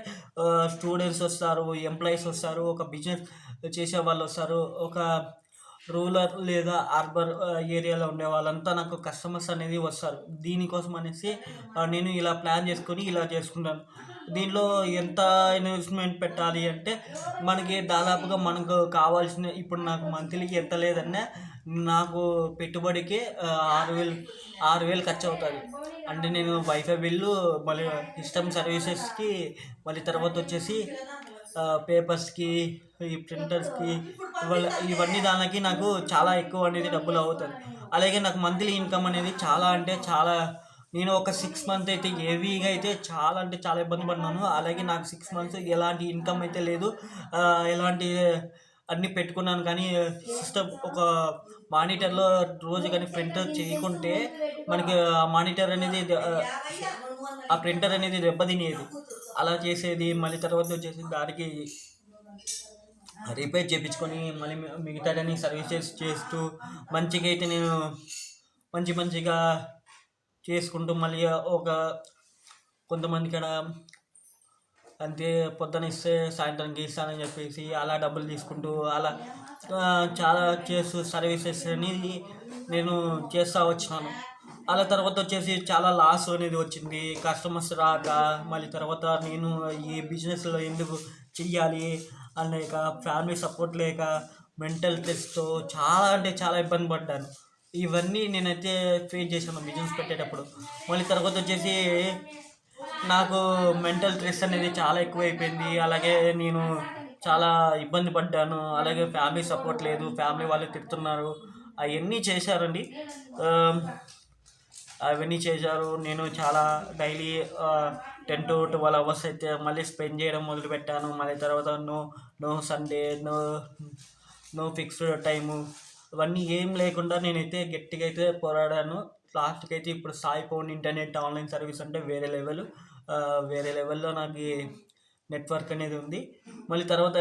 స్టూడెంట్స్ వస్తారు, ఎంప్లాయీస్ వస్తారు, ఒక బిజినెస్ చేసే వాళ్ళు వస్తారు, ఒక రూరల్ లేదా అర్బన్ ఏరియాలో ఉండే వాళ్ళంతా నాకు కస్టమర్స్ అనేది వస్తారు. దీనికోసం అనేసి నేను ఇలా ప్లాన్ చేసుకొని ఇలా చేసుకుంటాను. దీనిలో ఎంత ఇన్వెస్ట్మెంట్ పెట్టాలి అంటే మనకి దాదాపుగా మనకు కావాల్సిన ఇప్పుడు నాకు మంత్లీకి ఎంత లేదన్నా నాకు పెట్టుబడికి 6,000 ఖర్చు అవుతుంది. అంటే నేను వైఫై బిల్లు, మళ్ళీ సిస్టమ్ సర్వీసెస్కి, మళ్ళీ తర్వాత వచ్చేసి పేపర్స్కి, ఈ ప్రింటర్స్కి, ఇవన్నీ దానికి నాకు చాలా ఎక్కువ అనేది డబ్బులు అవుతుంది. అలాగే నాకు మంత్లీ ఇన్కమ్ అనేది చాలా అంటే చాలా, నేను ఒక 6 మంత్స్ అయితే హెవీగా అయితే చాలా అంటే చాలా ఇబ్బంది పడినాను. అలాగే నాకు 6 మంత్స్ ఎలాంటి ఇన్కమ్ అయితే లేదు. ఎలాంటి అన్నీ పెట్టుకున్నాను కానీ సిస్టమ్ ఒక మానిటర్లో రోజు కానీ ప్రింటర్ చేయకుంటే మనకి ఆ ప్రింటర్ అనేది దెబ్బతినేది. అలా చేసేది. మళ్ళీ తర్వాత వచ్చేసి దానికి రిపేర్ చేయించుకొని మళ్ళీ మిగతాదని సర్వీసెస్ చేస్తూ మంచిగా అయితే నేను మంచిగా చేసుకుంటూ మళ్ళీ కొంతమంది కాడ అంతే పొద్దున ఇస్తే సాయంత్రానికి ఇస్తానని చెప్పేసి అలా డబ్బులు తీసుకుంటూ అలా చాలా సర్వీసెస్ అనేది నేను చేస్తూ వచ్చినాను. అలా తర్వాత వచ్చేసి చాలా లాస్ అనేది వచ్చింది, కస్టమర్స్ రాక. మళ్ళీ తర్వాత నేను ఈ బిజినెస్లో ఎందుకు చెయ్యాలి అనేక ఫ్యామిలీ సపోర్ట్ లేక మెంటల్ స్ట్రెస్తో చాలా అంటే చాలా ఇబ్బంది పడ్డాను. ఇవన్నీ నేనైతే ఫేస్ చేశాను బిజినెస్ పెట్టేటప్పుడు. మళ్ళీ తర్వాత వచ్చేసి నాకు మెంటల్ స్ట్రెస్ అనేది చాలా ఎక్కువైపోయింది. అలాగే నేను చాలా ఇబ్బంది పడ్డాను. అలాగే ఫ్యామిలీ సపోర్ట్ లేదు, ఫ్యామిలీ వాళ్ళు తిడుతున్నారు. అవన్నీ చేశారండి. అవన్నీ చేశారు. నేను చాలా డైలీ 10 to 12 అవర్స్ అయితే మళ్ళీ స్పెండ్ చేయడం మొదలుపెట్టాను. మళ్ళీ తర్వాత no Sunday, no fixed time, ఇవన్నీ ఏం లేకుండా నేనైతే గట్టిగా అయితే పోరాడాను. లాస్ట్కి అయితే ఇప్పుడు Sai phone internet online service అంటే వేరే లెవెల్లో నాకు నెట్వర్క్ అనేది ఉంది. మళ్ళీ తర్వాత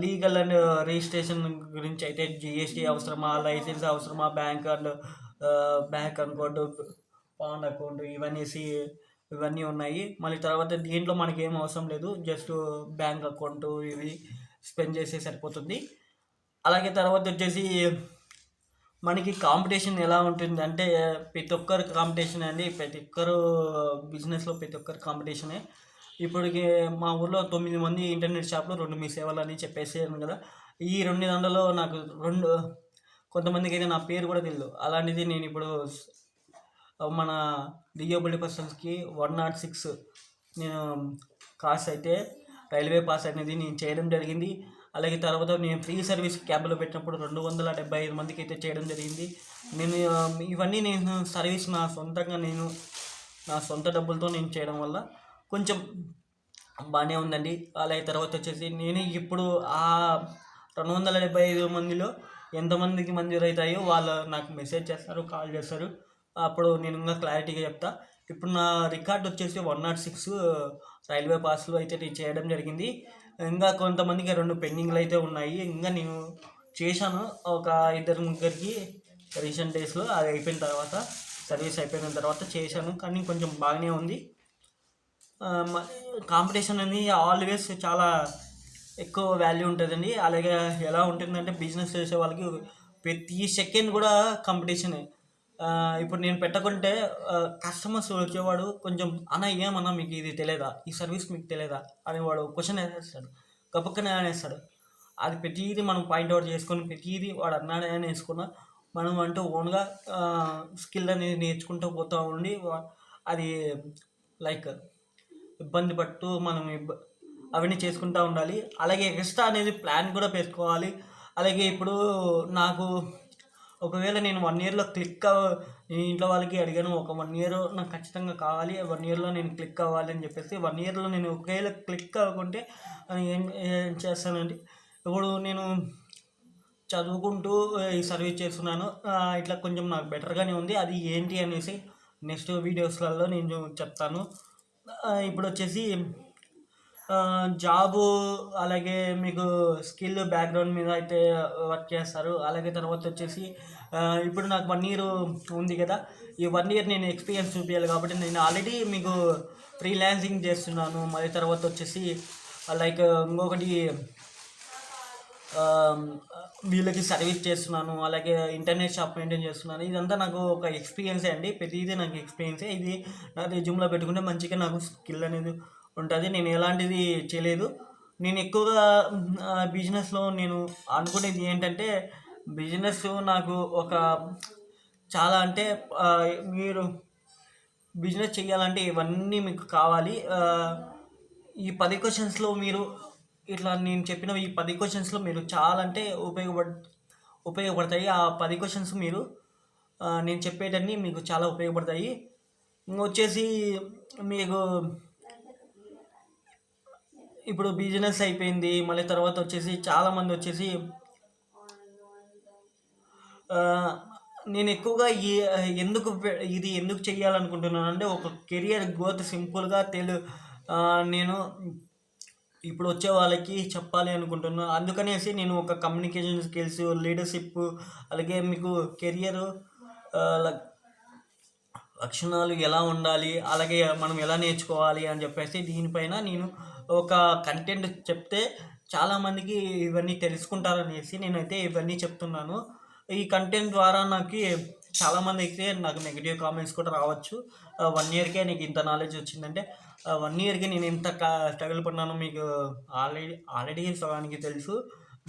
లీగల్ అండ్ రిజిస్ట్రేషన్ గురించి అయితే జిఎస్టీ అవసరమా, లైసెన్స్ అవసరమా, బ్యాంక్ అకౌంట్, పాన్ అకౌంట్, ఇవన్నీ ఉన్నాయి. మళ్ళీ తర్వాత దీంట్లో మనకి ఏం అవసరం లేదు, జస్ట్ బ్యాంక్ అకౌంట్ ఇవి స్పెండ్ చేస్తే సరిపోతుంది. అలాగే తర్వాత వచ్చేసి మనకి కాంపిటీషన్ ఎలా ఉంటుంది అంటే ప్రతి ఒక్కరు కాంపిటీషన్ అండి. ప్రతి ఒక్కరు బిజినెస్లో ప్రతి ఒక్కరు కాంపిటీషనే. ఇప్పటికి మా ఊర్లో 9 మంది ఇంటర్నెట్ షాప్లో 2 మీ సేవలు అని చెప్పేసాను కదా. ఈ 200 నాకు కొంతమందికి అయితే నా పేరు కూడా తెలియదు. అలాంటిది నేను ఇప్పుడు మన డిజేబుల్డ్ పర్సన్స్కి 106 నేను కాస్ అయితే రైల్వే పాస్ అనేది నేను చేయడం జరిగింది. అలాగే తర్వాత నేను ఫ్రీ సర్వీస్ క్యాబ్లో పెట్టినప్పుడు 275 మందికి అయితే చేయడం జరిగింది. ఇవన్నీ నేను సర్వీస్ నా సొంత డబ్బులతో నేను చేయడం వల్ల కొంచెం బాగానే ఉందండి. అలాగే తర్వాత వచ్చేసి నేను ఇప్పుడు ఆ 275 మందిలో ఎంతమందికి మంజూరు అవుతాయో వాళ్ళు నాకు మెసేజ్ చేస్తారు, కాల్ చేస్తారు. అప్పుడు నేను ఇంకా క్లారిటీగా చెప్తా. ఇప్పుడు నా రికార్డ్ వచ్చేసి 106 రైల్వే పాస్లు అయితే నేను చేయడం జరిగింది. ఇంకా కొంతమందికి 2 పెండింగ్లు అయితే ఉన్నాయి. ఇంకా నేను చేశాను ఒక 2-3కి రీసెంట్ డేస్లో. అది అయిపోయిన తర్వాత సర్వీస్ అయిపోయిన తర్వాత చేశాను, కానీ కొంచెం బాగానే ఉంది. కాంపిటీషన్ అనేది ఆల్వేస్ చాలా ఎక్కువ వాల్యూ ఉంటుందండి. అలాగే ఎలా ఉంటుందంటే బిజినెస్ చేసే వాళ్ళకి ప్రతి సెకండ్ కూడా కాంపిటీషనే. ఇప్పుడు నేను పెట్టకుంటే కస్టమర్స్ వచ్చేవాడు కొంచెం ఏమన్నా మీకు ఇది తెలియదా, ఈ సర్వీస్ మీకు తెలియదా అని వాడు క్వశ్చన్ వేసేస్తాడు, గబక్కనే అనేస్తాడు. అది ప్రతిదీ మనం పాయింట్అవుట్ చేసుకొని ప్రతిదీ వాడు అన్నాడే అని వేసుకున్నా మనం అంటూ ఓన్గా స్కిల్ అనేది నేర్చుకుంటూ పోతూ ఉండి అది లైక్ ఇబ్బంది పడుతూ మనం అవన్నీ చేసుకుంటూ ఉండాలి. అలాగే ఎక్స్ట్రా అనేది ప్లాన్ కూడా పెట్టుకోవాలి. అలాగే ఇప్పుడు నాకు ఒకవేళ నేను 1 yearలో నేను ఇంట్లో వాళ్ళకి అడిగాను, ఒక 1 year నాకు ఖచ్చితంగా కావాలి, 1 yearలో నేను క్లిక్ అవ్వాలి అని చెప్పేసి. 1 yearలో నేను ఒకవేళ క్లిక్ అవ్వకుంటే ఏం చేస్తానంటే, ఇప్పుడు నేను చదువుకుంటూ ఈ సర్వీస్ చేస్తున్నాను, ఇట్లా కొంచెం నాకు బెటర్గానే ఉంది. అది ఏంటి అనేసి నెక్స్ట్ వీడియోస్లలో నేను చెప్తాను. ఇప్పుడు వచ్చేసి జాబు అలాగే మీకు స్కిల్ బ్యాక్గ్రౌండ్ మీద అయితే వర్క్ చేస్తారు. అలాగే తర్వాత వచ్చేసి ఇప్పుడు నాకు 1 year ఉంది కదా, ఈ 1 year నేను ఎక్స్పీరియన్స్ చూపించాలి కాబట్టి నేను ఆల్రెడీ మీకు ఫ్రీలాన్సింగ్ చేస్తున్నాను. మళ్ళీ తర్వాత వచ్చేసి లైక్ ఇంకొకటి వీళ్ళకి సర్వీస్ చేస్తున్నాను, అలాగే ఇంటర్నెట్ షాప్ మెయింటైన్ చేస్తున్నాను. ఇదంతా నాకు ఒక ఎక్స్పీరియన్సే అండి. ప్రతిదీ నాకు ఎక్స్పీరియన్సే. ఇది నా రెజ్యూమ్లో పెట్టుకుంటే మంచిగా నాకు స్కిల్ అనేది ఉంటుంది. నేను ఎలాంటిది చేయలేదు. నేను ఎక్కువగా బిజినెస్లో నేను అనుకునేది ఏంటంటే, బిజినెస్ నాకు ఒక చాలా అంటే మీరు బిజినెస్ చేయాలంటే ఇవన్నీ మీకు కావాలి. ఈ 10 క్వశ్చన్స్లో మీరు ఇట్లా నేను చెప్పిన ఈ 10 క్వశ్చన్స్లో మీరు చాలా అంటే ఉపయోగపడతాయి. ఆ 10 క్వశ్చన్స్ మీరు నేను చెప్పేటన్నీ మీకు చాలా ఉపయోగపడతాయి. వచ్చేసి మీకు ఇప్పుడు బిజినెస్ అయిపోయింది. మళ్ళీ తర్వాత వచ్చేసి చాలామంది వచ్చేసి నేను ఎక్కువగా ఎందుకు చేయాలనుకుంటున్నాను అంటే, ఒక కెరియర్ గ్రోత్ సింపుల్గా నేను ఇప్పుడు వచ్చే వాళ్ళకి చెప్పాలి అనుకుంటున్నాను. అందుకనేసి నేను ఒక కమ్యూనికేషన్ స్కిల్స్, లీడర్షిప్, అలాగే మీకు కెరియర్ లక్షణాలు ఎలా ఉండాలి, అలాగే మనం ఎలా నేర్చుకోవాలి అని చెప్పేసి దీనిపైన నేను ఒక కంటెంట్ చెప్తే చాలామందికి ఇవన్నీ తెలుసుకుంటారనేసి నేనైతే ఇవన్నీ చెప్తున్నాను. ఈ కంటెంట్ ద్వారా నాకు చాలామంది అయితే నాకు నెగిటివ్ కామెంట్స్ కూడా రావచ్చు. 1 ఇయర్‌కే నీకు ఇంత నాలెడ్జ్ వచ్చిందంటే 1 ఇయర్‌కి నేను ఎంత స్ట్రగుల్ పడినానో మీకు ఆల్రెడీ సగానికి తెలుసు.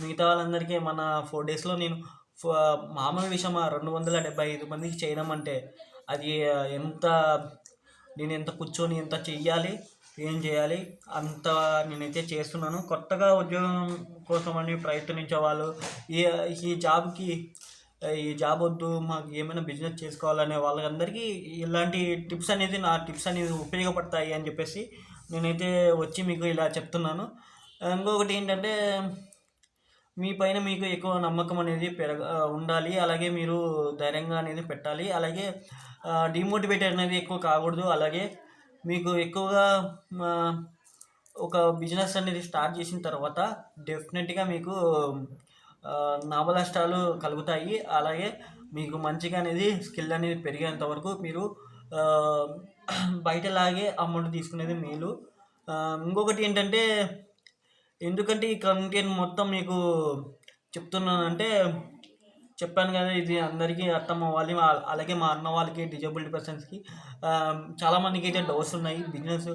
మిగతా వాళ్ళందరికీ మన 4 డేస్‌లో నేను ఫ మామూలు విషయం 275 మందికి చేయడం అంటే అది ఎంత నేనెంత కూర్చొని ఎంత చెయ్యాలి, ఏం చేయాలి అంత నేనైతే చేస్తున్నాను. కొత్తగా ఉద్యోగం కోసమని ప్రయత్నించే వాళ్ళు ఈ ఈ జాబ్‌కి ఈ జాబ్ వద్దు మాకు ఏమైనా బిజినెస్ చేసుకోవాలనే వాళ్ళందరికీ ఇలాంటి నా టిప్స్ అనేది ఉపయోగపడతాయి అని చెప్పేసి నేనైతే వచ్చి మీకు ఇలా చెప్తున్నాను. ఇంకొకటి ఏంటంటే మీ పైన మీకు ఎక్కువ నమ్మకం అనేది ఉండాలి. అలాగే మీరు ధైర్యంగా అనేది పెట్టాలి. అలాగే డిమోటివేట్ అనేది ఎక్కువ కాకూడదు. అలాగే మీకు ఎక్కువగా ఒక బిజినెస్ అనేది స్టార్ట్ చేసిన తర్వాత డెఫినెట్గా మీకు లాభనష్టాలు కలుగుతాయి. అలాగే మీకు మంచిగా అనేది స్కిల్ అనేది పెరిగేంత వరకు మీరు బయటలాగే అమౌంట్ తీసుకునేది మేలు. ఇంకొకటి ఏంటంటే ఎందుకంటే ఈ కంటెంట్ మొత్తం మీకు చెప్తున్నానంటే చెప్పాను కదా, ఇది అందరికీ అర్థం అవ్వాలి. అలాగే మా అన్న వాళ్ళకి డిజేబుల్డ్ పర్సన్స్కి చాలామందికి అయితే డౌట్స్ ఉన్నాయి. బిజినెస్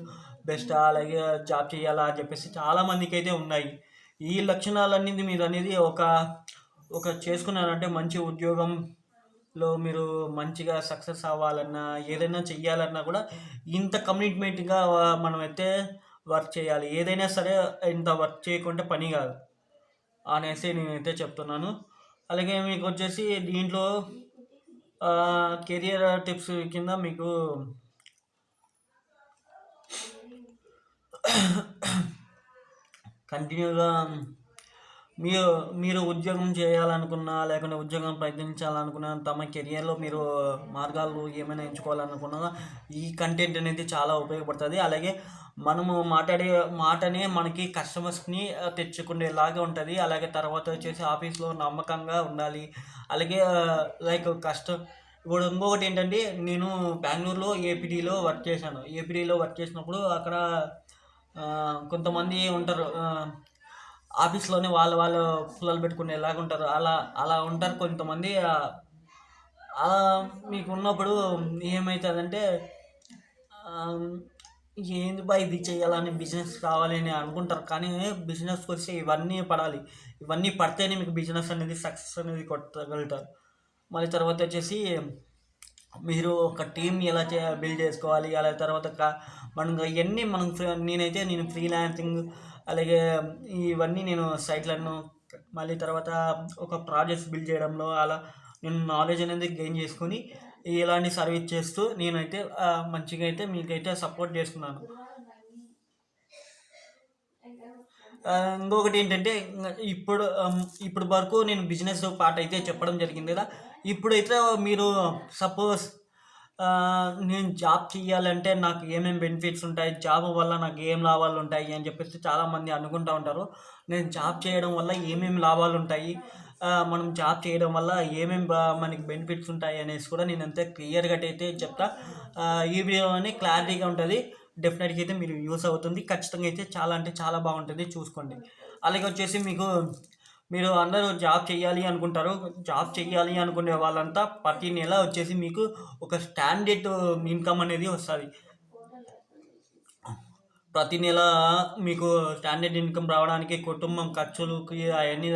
బెస్టా అలాగే జాబ్ చేయాలా అని చెప్పేసి చాలామందికి అయితే ఉన్నాయి. ఈ లక్షణాలన్నీ మీరు అనేది ఒక చేసుకున్నారంటే మంచి ఉద్యోగంలో మీరు మంచిగా సక్సెస్ అవ్వాలన్నా ఏదైనా చెయ్యాలన్నా కూడా ఇంత కమిట్మెంట్గా మనమైతే వర్క్ చేయాలి. ఏదైనా సరే ఇంత వర్క్ చేయకుంటే పని కాదు అనేసి నేనైతే చెప్తున్నాను. అలాగే మీకు వచ్చేసి దీంట్లో కెరియర్ టిప్స్ కింద మీకు కంటిన్యూగా మీరు ఉద్యోగం చేయాలనుకున్నా లేకుంటే ఉద్యోగం ప్రయత్నించాలనుకున్నా తమ కెరియర్లో మీరు మార్గాలు ఏమైనా ఎంచుకోవాలనుకున్నా ఈ కంటెంట్ అనేది చాలా ఉపయోగపడుతుంది. అలాగే మనము మాట్లాడే మాటనే మనకి కస్టమర్స్ని తెచ్చుకునేలాగా ఉంటుంది. అలాగే తర్వాత వచ్చేసి ఆఫీస్లో నమ్మకంగా ఉండాలి. అలాగే లైక్ ఇప్పుడు ఇంకొకటి ఏంటంటే నేను బెంగళూరులో ఏపీడీలో వర్క్ చేశాను. ఏపీడీలో వర్క్ చేసినప్పుడు అక్కడ కొంతమంది ఉంటారు ఆఫీస్లోనే వాళ్ళ పుల్లలు పెట్టుకునేలాగా ఉంటారు. అలా ఉంటారు కొంతమంది. అలా మీకు ఉన్నప్పుడు ఏమవుతుందంటే ఏంది బా ఇది చేయాలని బిజినెస్ కావాలి అని అనుకుంటారు. కానీ బిజినెస్కి వస్తే ఇవన్నీ పడాలి. ఇవన్నీ పడితేనే మీకు బిజినెస్ అనేది సక్సెస్ అనేది కొట్టగలుగుతారు. మళ్ళీ తర్వాత వచ్చేసి మీరు ఒక టీమ్ ఎలా బిల్డ్ చేసుకోవాలి. అలా తర్వాత నేను ఫ్రీలాన్సింగ్ అలాగే ఇవన్నీ నేను సైట్లను మళ్ళీ తర్వాత ఒక ప్రాజెక్ట్స్ బిల్డ్ చేయడంలో అలా నేను నాలెడ్జ్ అనేది గెయిన్ చేసుకొని ఇలాంటి సర్వీస్ చేస్తూ నేనైతే మంచిగా అయితే మీకైతే సపోర్ట్ చేస్తున్నాను. ఇంకొకటి ఏంటంటే ఇప్పుడు వరకు నేను బిజినెస్ పార్ట్ అయితే చెప్పడం జరిగింది కదా. ఇప్పుడైతే మీరు సపోజ్ నేను జాబ్ చేయాలంటే నాకు ఏమేమి బెనిఫిట్స్ ఉంటాయి, జాబ్ వల్ల నాకు ఏం లాభాలు ఉంటాయి అని చెప్పేసి చాలామంది అనుకుంటూ ఉంటారు. నేను జాబ్ చేయడం వల్ల ఏమేమి లాభాలు ఉంటాయి, మనం జాబ్ చేయడం వల్ల ఏమేమి మనకి బెనిఫిట్స్ ఉంటాయి అనేసి కూడా నేను అంతే క్లియర్గా అయితే చెప్తా. ఈ వీడియో అని క్లారిటీగా ఉంటుంది. డెఫినెట్గా అయితే మీరు యూస్ అవుతుంది. ఖచ్చితంగా అయితే చాలా అంటే చాలా బాగుంటుంది, చూసుకోండి. అలాగే వచ్చేసి మీరు అందరూ జాబ్ చేయాలి అనుకుంటారు. జాబ్ చేయాలి అనుకునే వాళ్ళంతా ప్రతి నెల వచ్చేసి మీకు ఒక స్టాండర్డ్ ఇన్కమ్ అనేది వస్తుంది. ప్రతి నెల మీకు స్టాండర్డ్ ఇన్కమ్ రావడానికి కుటుంబం ఖర్చులకి అవన్నీ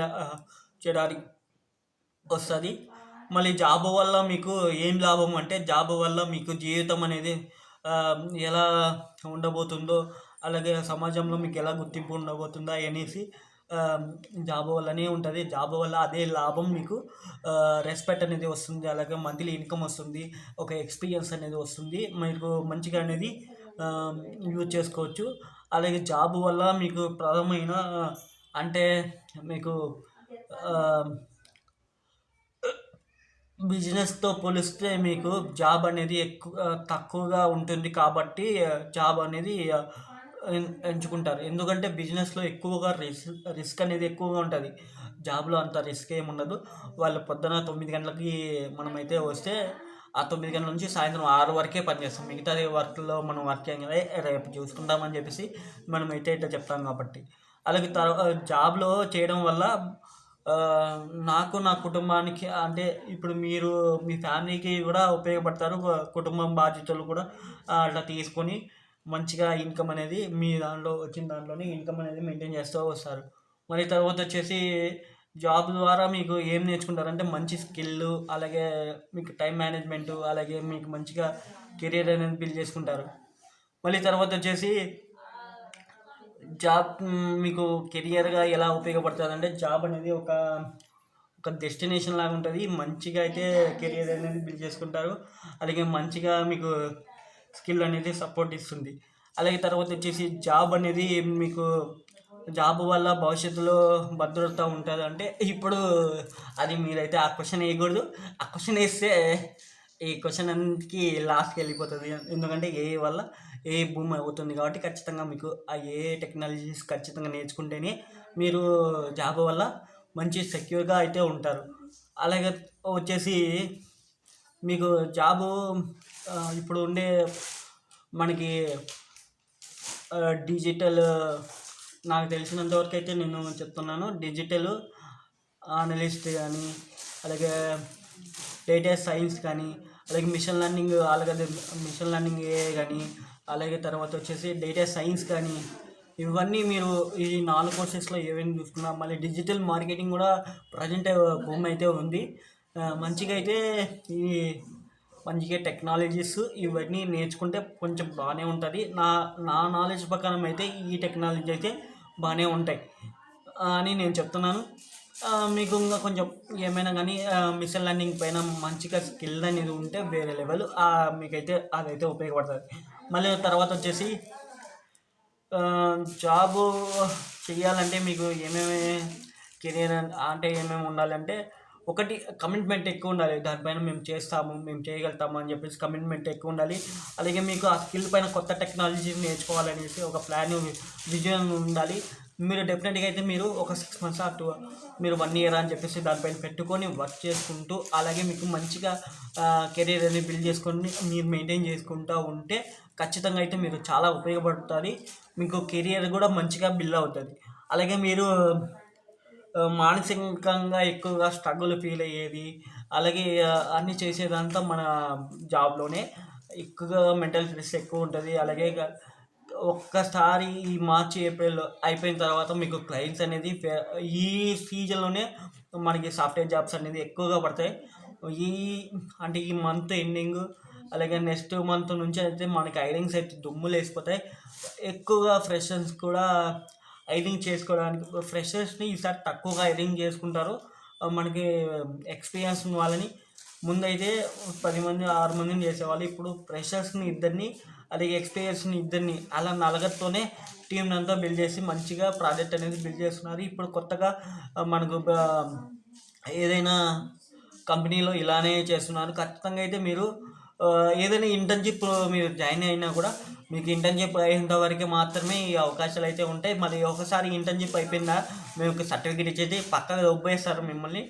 చేయడానికి వస్తుంది. మళ్ళీ జాబ్ వల్ల మీకు ఏం లాభం అంటే జాబ్ వల్ల మీకు జీవితం అనేది ఎలా ఉండబోతుందో అలాగే సమాజంలో మీకు ఎలా గుర్తింపు ఉండబోతుందో అనేసి జాబ్ వల్లనే ఉంటుంది. జాబ్ వల్ల అదే లాభం మీకు రెస్పెక్ట్ అనేది వస్తుంది. అలాగే మంత్లీ ఇన్కమ్ వస్తుంది, ఒక ఎక్స్పీరియన్స్ అనేది వస్తుంది, మీకు మంచిగా అనేది యూజ్ చేసుకోవచ్చు. అలాగే జాబ్ వల్ల మీకు ప్రధానమైన అంటే మీకు బిజినెస్తో పోలిస్తే మీకు జాబ్ అనేది తక్కువగా ఉంటుంది కాబట్టి జాబ్ అనేది ఎంచుకుంటారు. ఎందుకంటే బిజినెస్లో ఎక్కువగా రిస్క్ అనేది ఎక్కువగా ఉంటుంది. జాబ్లో అంత రిస్క్ ఏమి ఉండదు. వాళ్ళు పొద్దున 9 గంటలకి మనమైతే వస్తే ఆ 9 గంటల నుంచి సాయంత్రం 6 వరకే పనిచేస్తాం. మిగతా వర్క్లో మనం వర్క్ చేయగానే రేపు చూసుకుంటామని చెప్పేసి మనమైతే ఇట్లా చెప్తాం కాబట్టి. అలాగే జాబ్లో చేయడం వల్ల నాకు నా కుటుంబానికి అంటే ఇప్పుడు మీరు మీ ఫ్యామిలీకి కూడా ఉపయోగపడతారు. కుటుంబం బాధ్యతలు కూడా అట్లా తీసుకొని మంచిగా ఇన్కమ్ అనేది మీ దాంట్లో వచ్చిన దాంట్లోనే ఇన్కమ్ అనేది మెయింటైన్ చేస్తూ వస్తారు. మరి తర్వాత వచ్చేసి జాబ్ ద్వారా మీకు ఏం నేర్చుకుంటారంటే మంచి స్కిల్, అలాగే మీకు టైం మేనేజ్మెంటు, అలాగే మీకు మంచిగా కెరీర్ అనేది బిల్డ్ చేసుకుంటారు. మళ్ళీ తర్వాత వచ్చేసి జాబ్ మీకు కెరియర్గా ఎలా ఉపయోగపడుతుంది అంటే జాబ్ అనేది ఒక ఒక డెస్టినేషన్ లాగా ఉంటుంది. మంచిగా అయితే కెరియర్ అనేది బిల్డ్ చేసుకుంటారు. అలాగే మంచిగా మీకు స్కిల్ అనేది సపోర్ట్ ఇస్తుంది. అలాగే తర్వాత వచ్చేసి జాబ్ అనేది మీకు జాబ్ వల్ల భవిష్యత్తులో భద్రత ఉంటుంది అంటే ఇప్పుడు అది మీరైతే ఆ క్వశ్చన్ వేయకూడదు. ఆ క్వశ్చన్ వేస్తే ఈ క్వశ్చన్ అన్నిటికీ లాస్ట్కి వెళ్ళిపోతుంది. ఎందుకంటే ఏ వల్ల ఏ భూమి అవుతుంది కాబట్టి ఖచ్చితంగా మీకు ఆ ఏ టెక్నాలజీస్ ఖచ్చితంగా నేర్చుకుంటేనే మీరు జాబ్ వల్ల మంచి సెక్యూర్గా అయితే ఉంటారు. అలాగే వచ్చేసి మీకు జాబు ఇప్పుడు ఉండే మనకి డిజిటల్ నాకు తెలిసినంతవరకు అయితే నేను చెప్తున్నాను. డిజిటల్ అనలిస్ట్ కానీ, అలాగే డేటా సైన్స్ కానీ, అలాగే machine learning machine learning AI కానీ, అలాగే తర్వాత వచ్చేసి డేటా సైన్స్ కానీ, ఇవన్నీ మీరు ఈ 4 కోర్సెస్లో ఏవైనా చూసుకున్నా మళ్ళీ డిజిటల్ మార్కెటింగ్ కూడా ప్రజెంట్ భూమి అయితే ఉంది. మంచిగా అయితే ఈ మంచిగా టెక్నాలజీస్ ఇవన్నీ నేర్చుకుంటే కొంచెం బాగానే ఉంటుంది. నా నా నాలెడ్జ్ ప్రకారం అయితే ఈ టెక్నాలజీ అయితే బాగానే ఉంటాయి అని నేను చెప్తున్నాను. మీకు ఇంకా కొంచెం ఏమైనా కానీ మిషన్ లెర్నింగ్ పైన మంచిగా స్కిల్ అనేది ఉంటే వేరే లెవెల్ మీకైతే అదైతే ఉపయోగపడుతుంది. మళ్ళీ తర్వాత వచ్చేసి జాబు చేయాలంటే మీకు ఏమేమి కెరీర్ అంటే ఏమేమి ఉండాలంటే ఒకటి కమిట్మెంట్ ఎక్కువ ఉండాలి. దానిపైన మేము చేస్తాము, మేము చేయగలుగుతాము అని చెప్పేసి కమిట్మెంట్ ఎక్కువ ఉండాలి. అలాగే మీకు ఆ స్కిల్ పైన కొత్త టెక్నాలజీ నేర్చుకోవాలనేసి ఒక ప్లాన్, విజన్ ఉండాలి. మీరు డెఫినెట్గా అయితే మీరు ఒక 6 months మీరు 1 year అని చెప్పేసి దానిపైన పెట్టుకొని వర్క్ చేసుకుంటూ అలాగే మీకు మంచిగా కెరీర్ అనేది బిల్డ్ చేసుకొని మీరు మెయింటైన్ చేసుకుంటూ ఉంటే ఖచ్చితంగా అయితే మీరు చాలా ఉపయోగపడుతుంది. మీకు కెరియర్ కూడా మంచిగా బిల్డ్ అవుతుంది. అలాగే మీరు మానసికంగా ఎక్కువగా స్ట్రగుల్ ఫీల్ అయ్యేది, అలాగే అన్నీ చేసేదంతా మన జాబ్లోనే ఎక్కువగా మెంటల్ స్ట్రెస్ ఎక్కువ ఉంటుంది. అలాగే ఒక్కసారి ఈ మార్చి ఏప్రిల్ అయిపోయిన తర్వాత మీకు క్లయింట్స్ అనేది ఈ సీజన్లోనే మనకి సాఫ్ట్వేర్ జాబ్స్ అనేది ఎక్కువగా పడతాయి. ఈ అంటే ఈ మంత్ ఎండింగ్ అలాగే నెక్స్ట్ మంత్ నుంచి అయితే మనకి హైరింగ్స్ అయితే దుమ్ములు వేసిపోతాయి. ఎక్కువగా ఫ్రెషర్స్ కూడా హైరింగ్ చేసుకోవడానికి ఫ్రెషర్స్ని ఈసారి తక్కువగా హైరింగ్ చేసుకుంటారు. మనకి ఎక్స్పీరియన్స్ ఉన్న వాళ్ళని ముందైతే 10 మంది 6 మందిని చేసేవాళ్ళు. ఇప్పుడు ఫ్రెషర్స్ని ఇద్దరిని అలాగే ఎక్స్పీరియన్స్ని ఇద్దరిని అలా నలుగురితోనే టీంని అంతా బిల్డ్ చేసి మంచిగా ప్రాజెక్ట్ అనేది బిల్డ్ చేస్తున్నారు. ఇప్పుడు కొత్తగా మనకు ఏదైనా కంపెనీలో ఇలానే చేస్తున్నారు. ఖచ్చితంగా అయితే మీరు ఏదైనా ఇంటర్న్షిప్ మీరు జాయిన్ అయినా కూడా మీకు ఇంటర్న్షిప్ అయ్యేంత వరకు మాత్రమే ఈ అవకాశాలు అయితే ఉంటాయి. మరి ఒకసారి ఇంటర్న్షిప్ అయిపోయిందా మీకు సర్టిఫికేట్ ఇచ్చేది పక్కగా దొబ్బేస్తారు మిమ్మల్ని,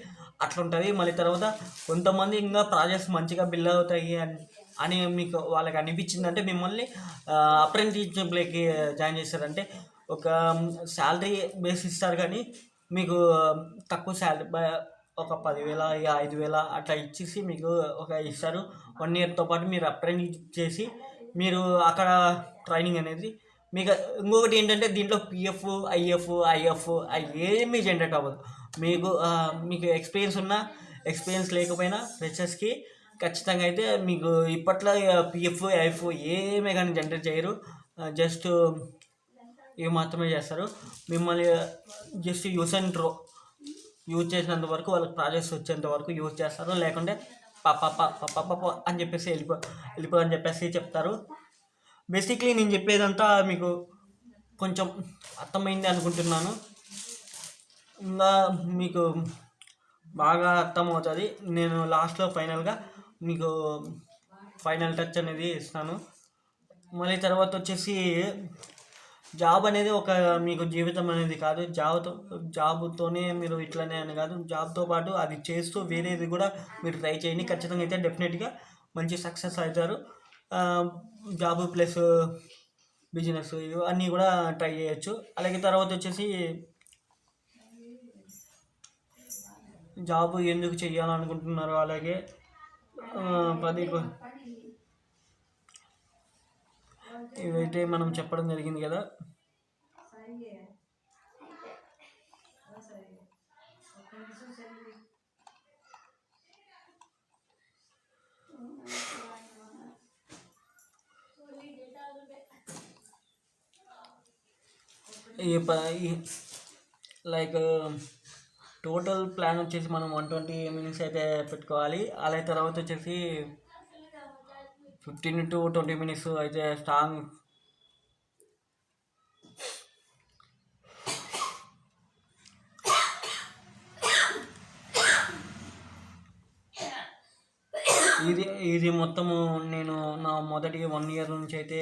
అట్లా ఉంటుంది. మళ్ళీ తర్వాత కొంతమంది ఇంకా ప్రాజెక్ట్స్ మంచిగా బిల్డ్ అవుతాయి అని మీకు వాళ్ళకి అనిపించిందంటే మిమ్మల్ని అప్రెంటిస్షిప్లోకి జాయిన్ చేస్తారంటే ఒక శాలరీ బేస్ ఇస్తారు కానీ మీకు తక్కువ శాలరీ ఒక 10,000 5,000 అట్లా ఇచ్చేసి మీకు ఒక ఇస్తారు. 1 yearతో పాటు మీరు అప్రెంటిస్ చేసి మీరు అక్కడ ట్రైనింగ్ అనేది మీకు ఇంకొకటి ఏంటంటే దీంట్లో పిఎఫ్ ఐఎఫ్ ఏమీ జనరేట్ అవ్వదు. మీకు ఎక్స్పీరియన్స్ ఉన్నా ఎక్స్పీరియన్స్ లేకపోయినా ఫ్రెషర్స్కి ఖచ్చితంగా అయితే మీకు ఇప్పట్లో పిఎఫ్ ఐఎఫ్ ఏమీ కానీ జనరేట్ చేయరు. జస్ట్ ఇవి మాత్రమే చేస్తారు. మిమ్మల్ని జస్ట్ యూజ్ చేసినంత వరకు వాళ్ళకి ప్రాజెక్ట్స్ వచ్చేంత వరకు యూజ్ చేస్తారు. లేకుంటే పాప అని చెప్పేసి వెళ్ళిపో అని చెప్పేసి చెప్తారు. బేసిక్లీ నేను చెప్పేదంతా మీకు కొంచెం అర్థమైంది అనుకుంటున్నాను. ఇంకా మీకు బాగా అర్థమవుతుంది. నేను లాస్ట్లో ఫైనల్గా మీకు ఫైనల్ టచ్ అనేది ఇస్తాను. మళ్ళీ తర్వాత వచ్చేసి జాబ్ అనేది ఒక మీకు జీవితం అనేది కాదు. జాబ్తోనే మీరు ఇట్లనే అని కాదు, జాబ్తో పాటు అది చేస్తూ వేరేది కూడా మీరు ట్రై చేయండి. ఖచ్చితంగా అయితే డెఫినెట్గా మంచి సక్సెస్ అవుతారు. జాబ్ ప్లస్ బిజినెస్ ఇవన్నీ కూడా ట్రై చేయొచ్చు. అలాగే తర్వాత వచ్చేసి జాబ్ ఎందుకు చేయాలనుకుంటున్నారో, అలాగే పది ఇవైతే మనం చెప్పడం జరిగింది కదా. లైక్ టోటల్ ప్లాన్ వచ్చేసి మనం 120 minutes అయితే పెట్టుకోవాలి. అలాగే తర్వాత వచ్చేసి 15 to 20 minutes అయితే స్ట్రాంగ్ ఇది మొత్తము నేను నా మొదటి 1 year నుంచి అయితే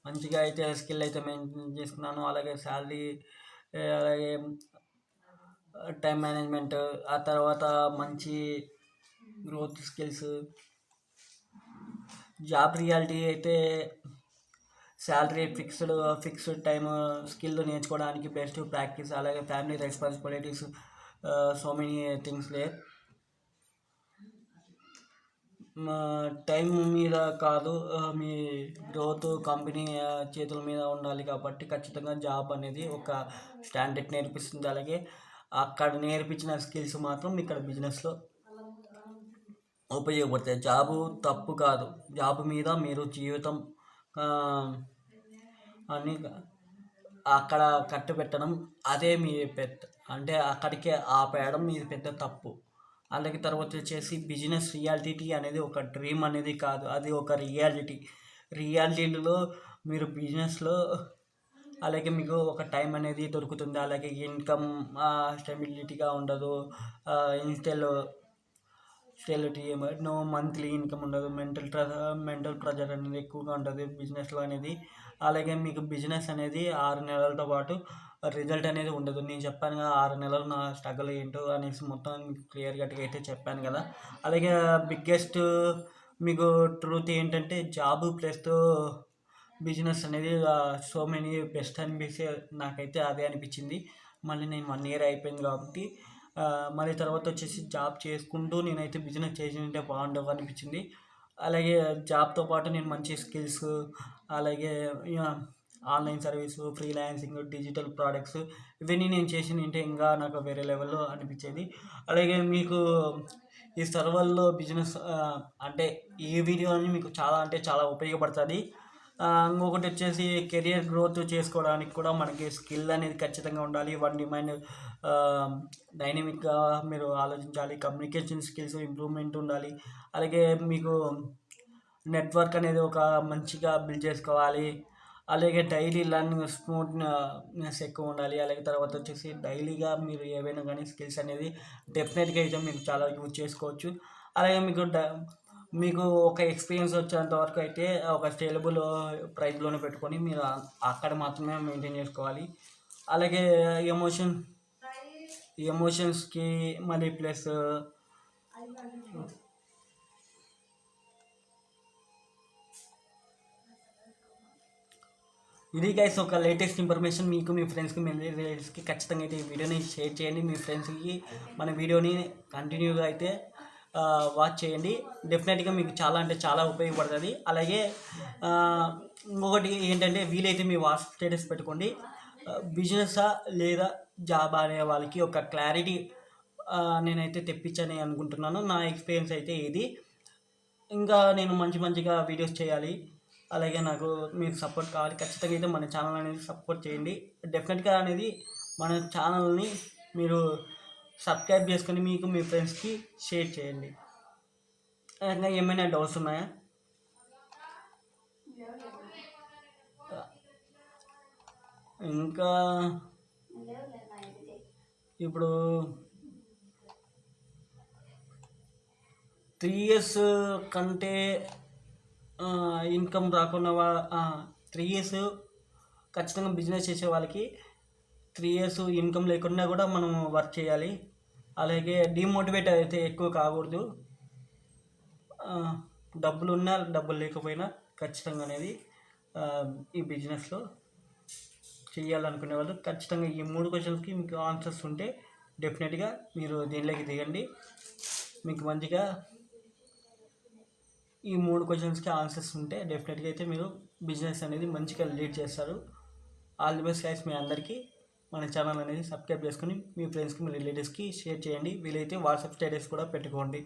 మంచిగా అయితే స్కిల్ అయితే మెయింటైన్ చేసుకున్నాను. అలాగే శాలరీ, అలాగే టైం మేనేజ్మెంట్, ఆ తర్వాత మంచి గ్రోత్ స్కిల్స్, జాబ్ రియాలిటీ అయితే శాలరీ ఫిక్స్డ్ టైం, స్కిల్ నేర్చుకోవడానికి బెస్ట్ ప్రాక్టీస్, అలాగే family responsibilities, so many things లే. టైం మీద కాదు, మీ గ్రోత్ కంపెనీ చేతుల మీద ఉండాలి. కాబట్టి ఖచ్చితంగా జాబ్ అనేది ఒక స్టాండర్డ్ నేర్పిస్తుంది. అలాగే అక్కడ నేర్పించిన స్కిల్స్ మాత్రం ఇక్కడ బిజినెస్లో ఉపయోగపడతాయి. జాబు తప్పు కాదు, జాబ్ మీద మీరు జీవితం అని అక్కడ కట్టు పెట్టడం అదే మీ అంటే అక్కడికే ఆపేయడం మీది పెద్ద తప్పు. అలాగే తర్వాత వచ్చేసి బిజినెస్ రియాలిటీ అనేది ఒక డ్రీమ్ అనేది కాదు, అది ఒక రియాలిటీలో మీరు బిజినెస్లో అలాగే మీకు ఒక టైం అనేది దొరుకుతుంది. అలాగే ఇన్కమ్ స్టెబిలిటీగా ఉండదు, స్టెబిలిటీ నో మంత్లీ ఇన్కమ్ ఉండదు, మెంటల్ ప్రెజర్ అనేది ఎక్కువగా ఉంటుంది బిజినెస్లో అనేది. అలాగే మీకు బిజినెస్ అనేది 6 నెలలతో పాటు రిజల్ట్ అనేది ఉండదు. నేను చెప్పాను కదా 6 నెలలు నా స్ట్రగుల్ ఏంటో అనేసి మొత్తం క్లియర్ కట్గా అయితే చెప్పాను కదా. అలాగే బిగ్గెస్ట్ మీకు ట్రూత్ ఏంటంటే జాబ్ ప్లస్ బిజినెస్ అనేది సో మెనీ బెస్ట్ అనిపిస్తే నాకైతే అదే అనిపించింది. మళ్ళీ నేను 1 year అయిపోయింది కాబట్టి మళ్ళీ తర్వాత వచ్చేసి జాబ్ చేసుకుంటూ నేనైతే బిజినెస్ చేసింటే బాగుండవు అనిపించింది. అలాగే జాబ్తో పాటు నేను మంచి స్కిల్స్, అలాగే online service, freelancing, digital products ఇవన్నీ నేను చేసింటే ఇంకా నాకు వేరే లెవెల్లో అనిపించేది. అలాగే మీకు ఈ సర్వర్లో బిజినెస్ అంటే ఈ వీడియో అని మీకు చాలా అంటే చాలా ఉపయోగపడుతుంది. ఇంకొకటి వచ్చేసి కెరియర్ గ్రోత్ చేసుకోవడానికి కూడా మనకి స్కిల్ అనేది ఖచ్చితంగా ఉండాలి. వన్ డిమాండ్ డైనమిక్గా మీరు ఆలోచించాలి, కమ్యూనికేషన్ స్కిల్స్ ఇంప్రూవ్మెంట్ ఉండాలి. అలాగే మీకు నెట్వర్క్ అనేది ఒక మంచిగా బిల్డ్ చేసుకోవాలి. అలాగే డైలీ లర్నింగ్ స్మూత్నెస్ ఎక్కువ ఉండాలి. అలాగే తర్వాత వచ్చేసి డైలీగా మీరు ఏవైనా కానీ స్కిల్స్ అనేది డెఫినెట్గా అయితే మీరు చాలా యూజ్ చేసుకోవచ్చు. అలాగే మీకు ఒక ఎక్స్పీరియన్స్ వచ్చేంత వరకు అయితే ఒక స్టేబుల్ ప్రైస్లోనే పెట్టుకొని మీరు అక్కడ మాత్రమే మెయింటైన్ చేసుకోవాలి. అలాగే ఎమోషన్స్కి మళ్ళీ ప్లస్ ఇది గైస్ ఒక లేటెస్ట్ ఇన్ఫర్మేషన్. మీకు మీ ఫ్రెండ్స్కి మీ రిలేటివ్స్కి ఖచ్చితంగా అయితే ఈ వీడియోని షేర్ చేయండి. మీ ఫ్రెండ్స్కి మన వీడియోని కంటిన్యూగా అయితే వాచ్ చేయండి. డెఫినెట్గా మీకు చాలా అంటే చాలా ఉపయోగపడుతుంది. అలాగే ఇంకొకటి ఏంటంటే వీలైతే మీ వాట్సాప్ స్టేటస్ పెట్టుకోండి. బిజినెసా లేదా జాబ్ అనే వాళ్ళకి ఒక క్లారిటీ నేనైతే తెప్పించని అనుకుంటున్నాను. నా ఎక్స్పీరియన్స్ అయితే ఇది. ఇంకా నేను మంచిగా వీడియోస్ చేయాలి, అలాగే నాకు మీరు సపోర్ట్ కావాలి. ఖచ్చితంగా అయితే మన ఛానల్ అనేది సపోర్ట్ చేయండి. డెఫినెట్గా అనేది మన ఛానల్ని మీరు సబ్స్క్రైబ్ చేసుకొని మీకు మీ ఫ్రెండ్స్కి షేర్ చేయండి. ఇంకా ఏమైనా డౌట్స్ ఉన్నాయా? ఇంకా ఇప్పుడు 3 years కంటే ఇన్కమ్ రాకుండా 3 years ఖచ్చితంగా బిజినెస్ చేసే వాళ్ళకి 3 years ఇన్కమ్ లేకుండా కూడా మనం వర్క్ చేయాలి. అలాగే డిమోటివేట్ అయితే ఎక్కువ కాకూడదు. డబ్బులు ఉన్నా డబ్బులు లేకపోయినా ఖచ్చితంగా అనేది ఈ బిజినెస్లో చేయాలనుకునే వాళ్ళు ఖచ్చితంగా ఈ 3 క్వశ్చన్స్కి మీకు ఆన్సర్స్ ఉంటే డెఫినెట్గా మీరు దీనిలోకి దిగండి. మీకు మంచిగా ఈ 3 క్వశ్చన్స్కి ఆన్సర్స్ ఉంటే డెఫినెట్గా అయితే మీరు బిజినెస్ అనేది మంచిగా లీడ్ చేస్తారు. All the best guys. మీ అందరికీ మన ఛానల్ అనేది సబ్స్క్రైబ్ చేసుకొని మీ ఫ్రెండ్స్కి మీ రిలేటివ్స్కి షేర్ చేయండి. వీలైతే వాట్సాప్ స్టేటస్ కూడా పెట్టుకోండి.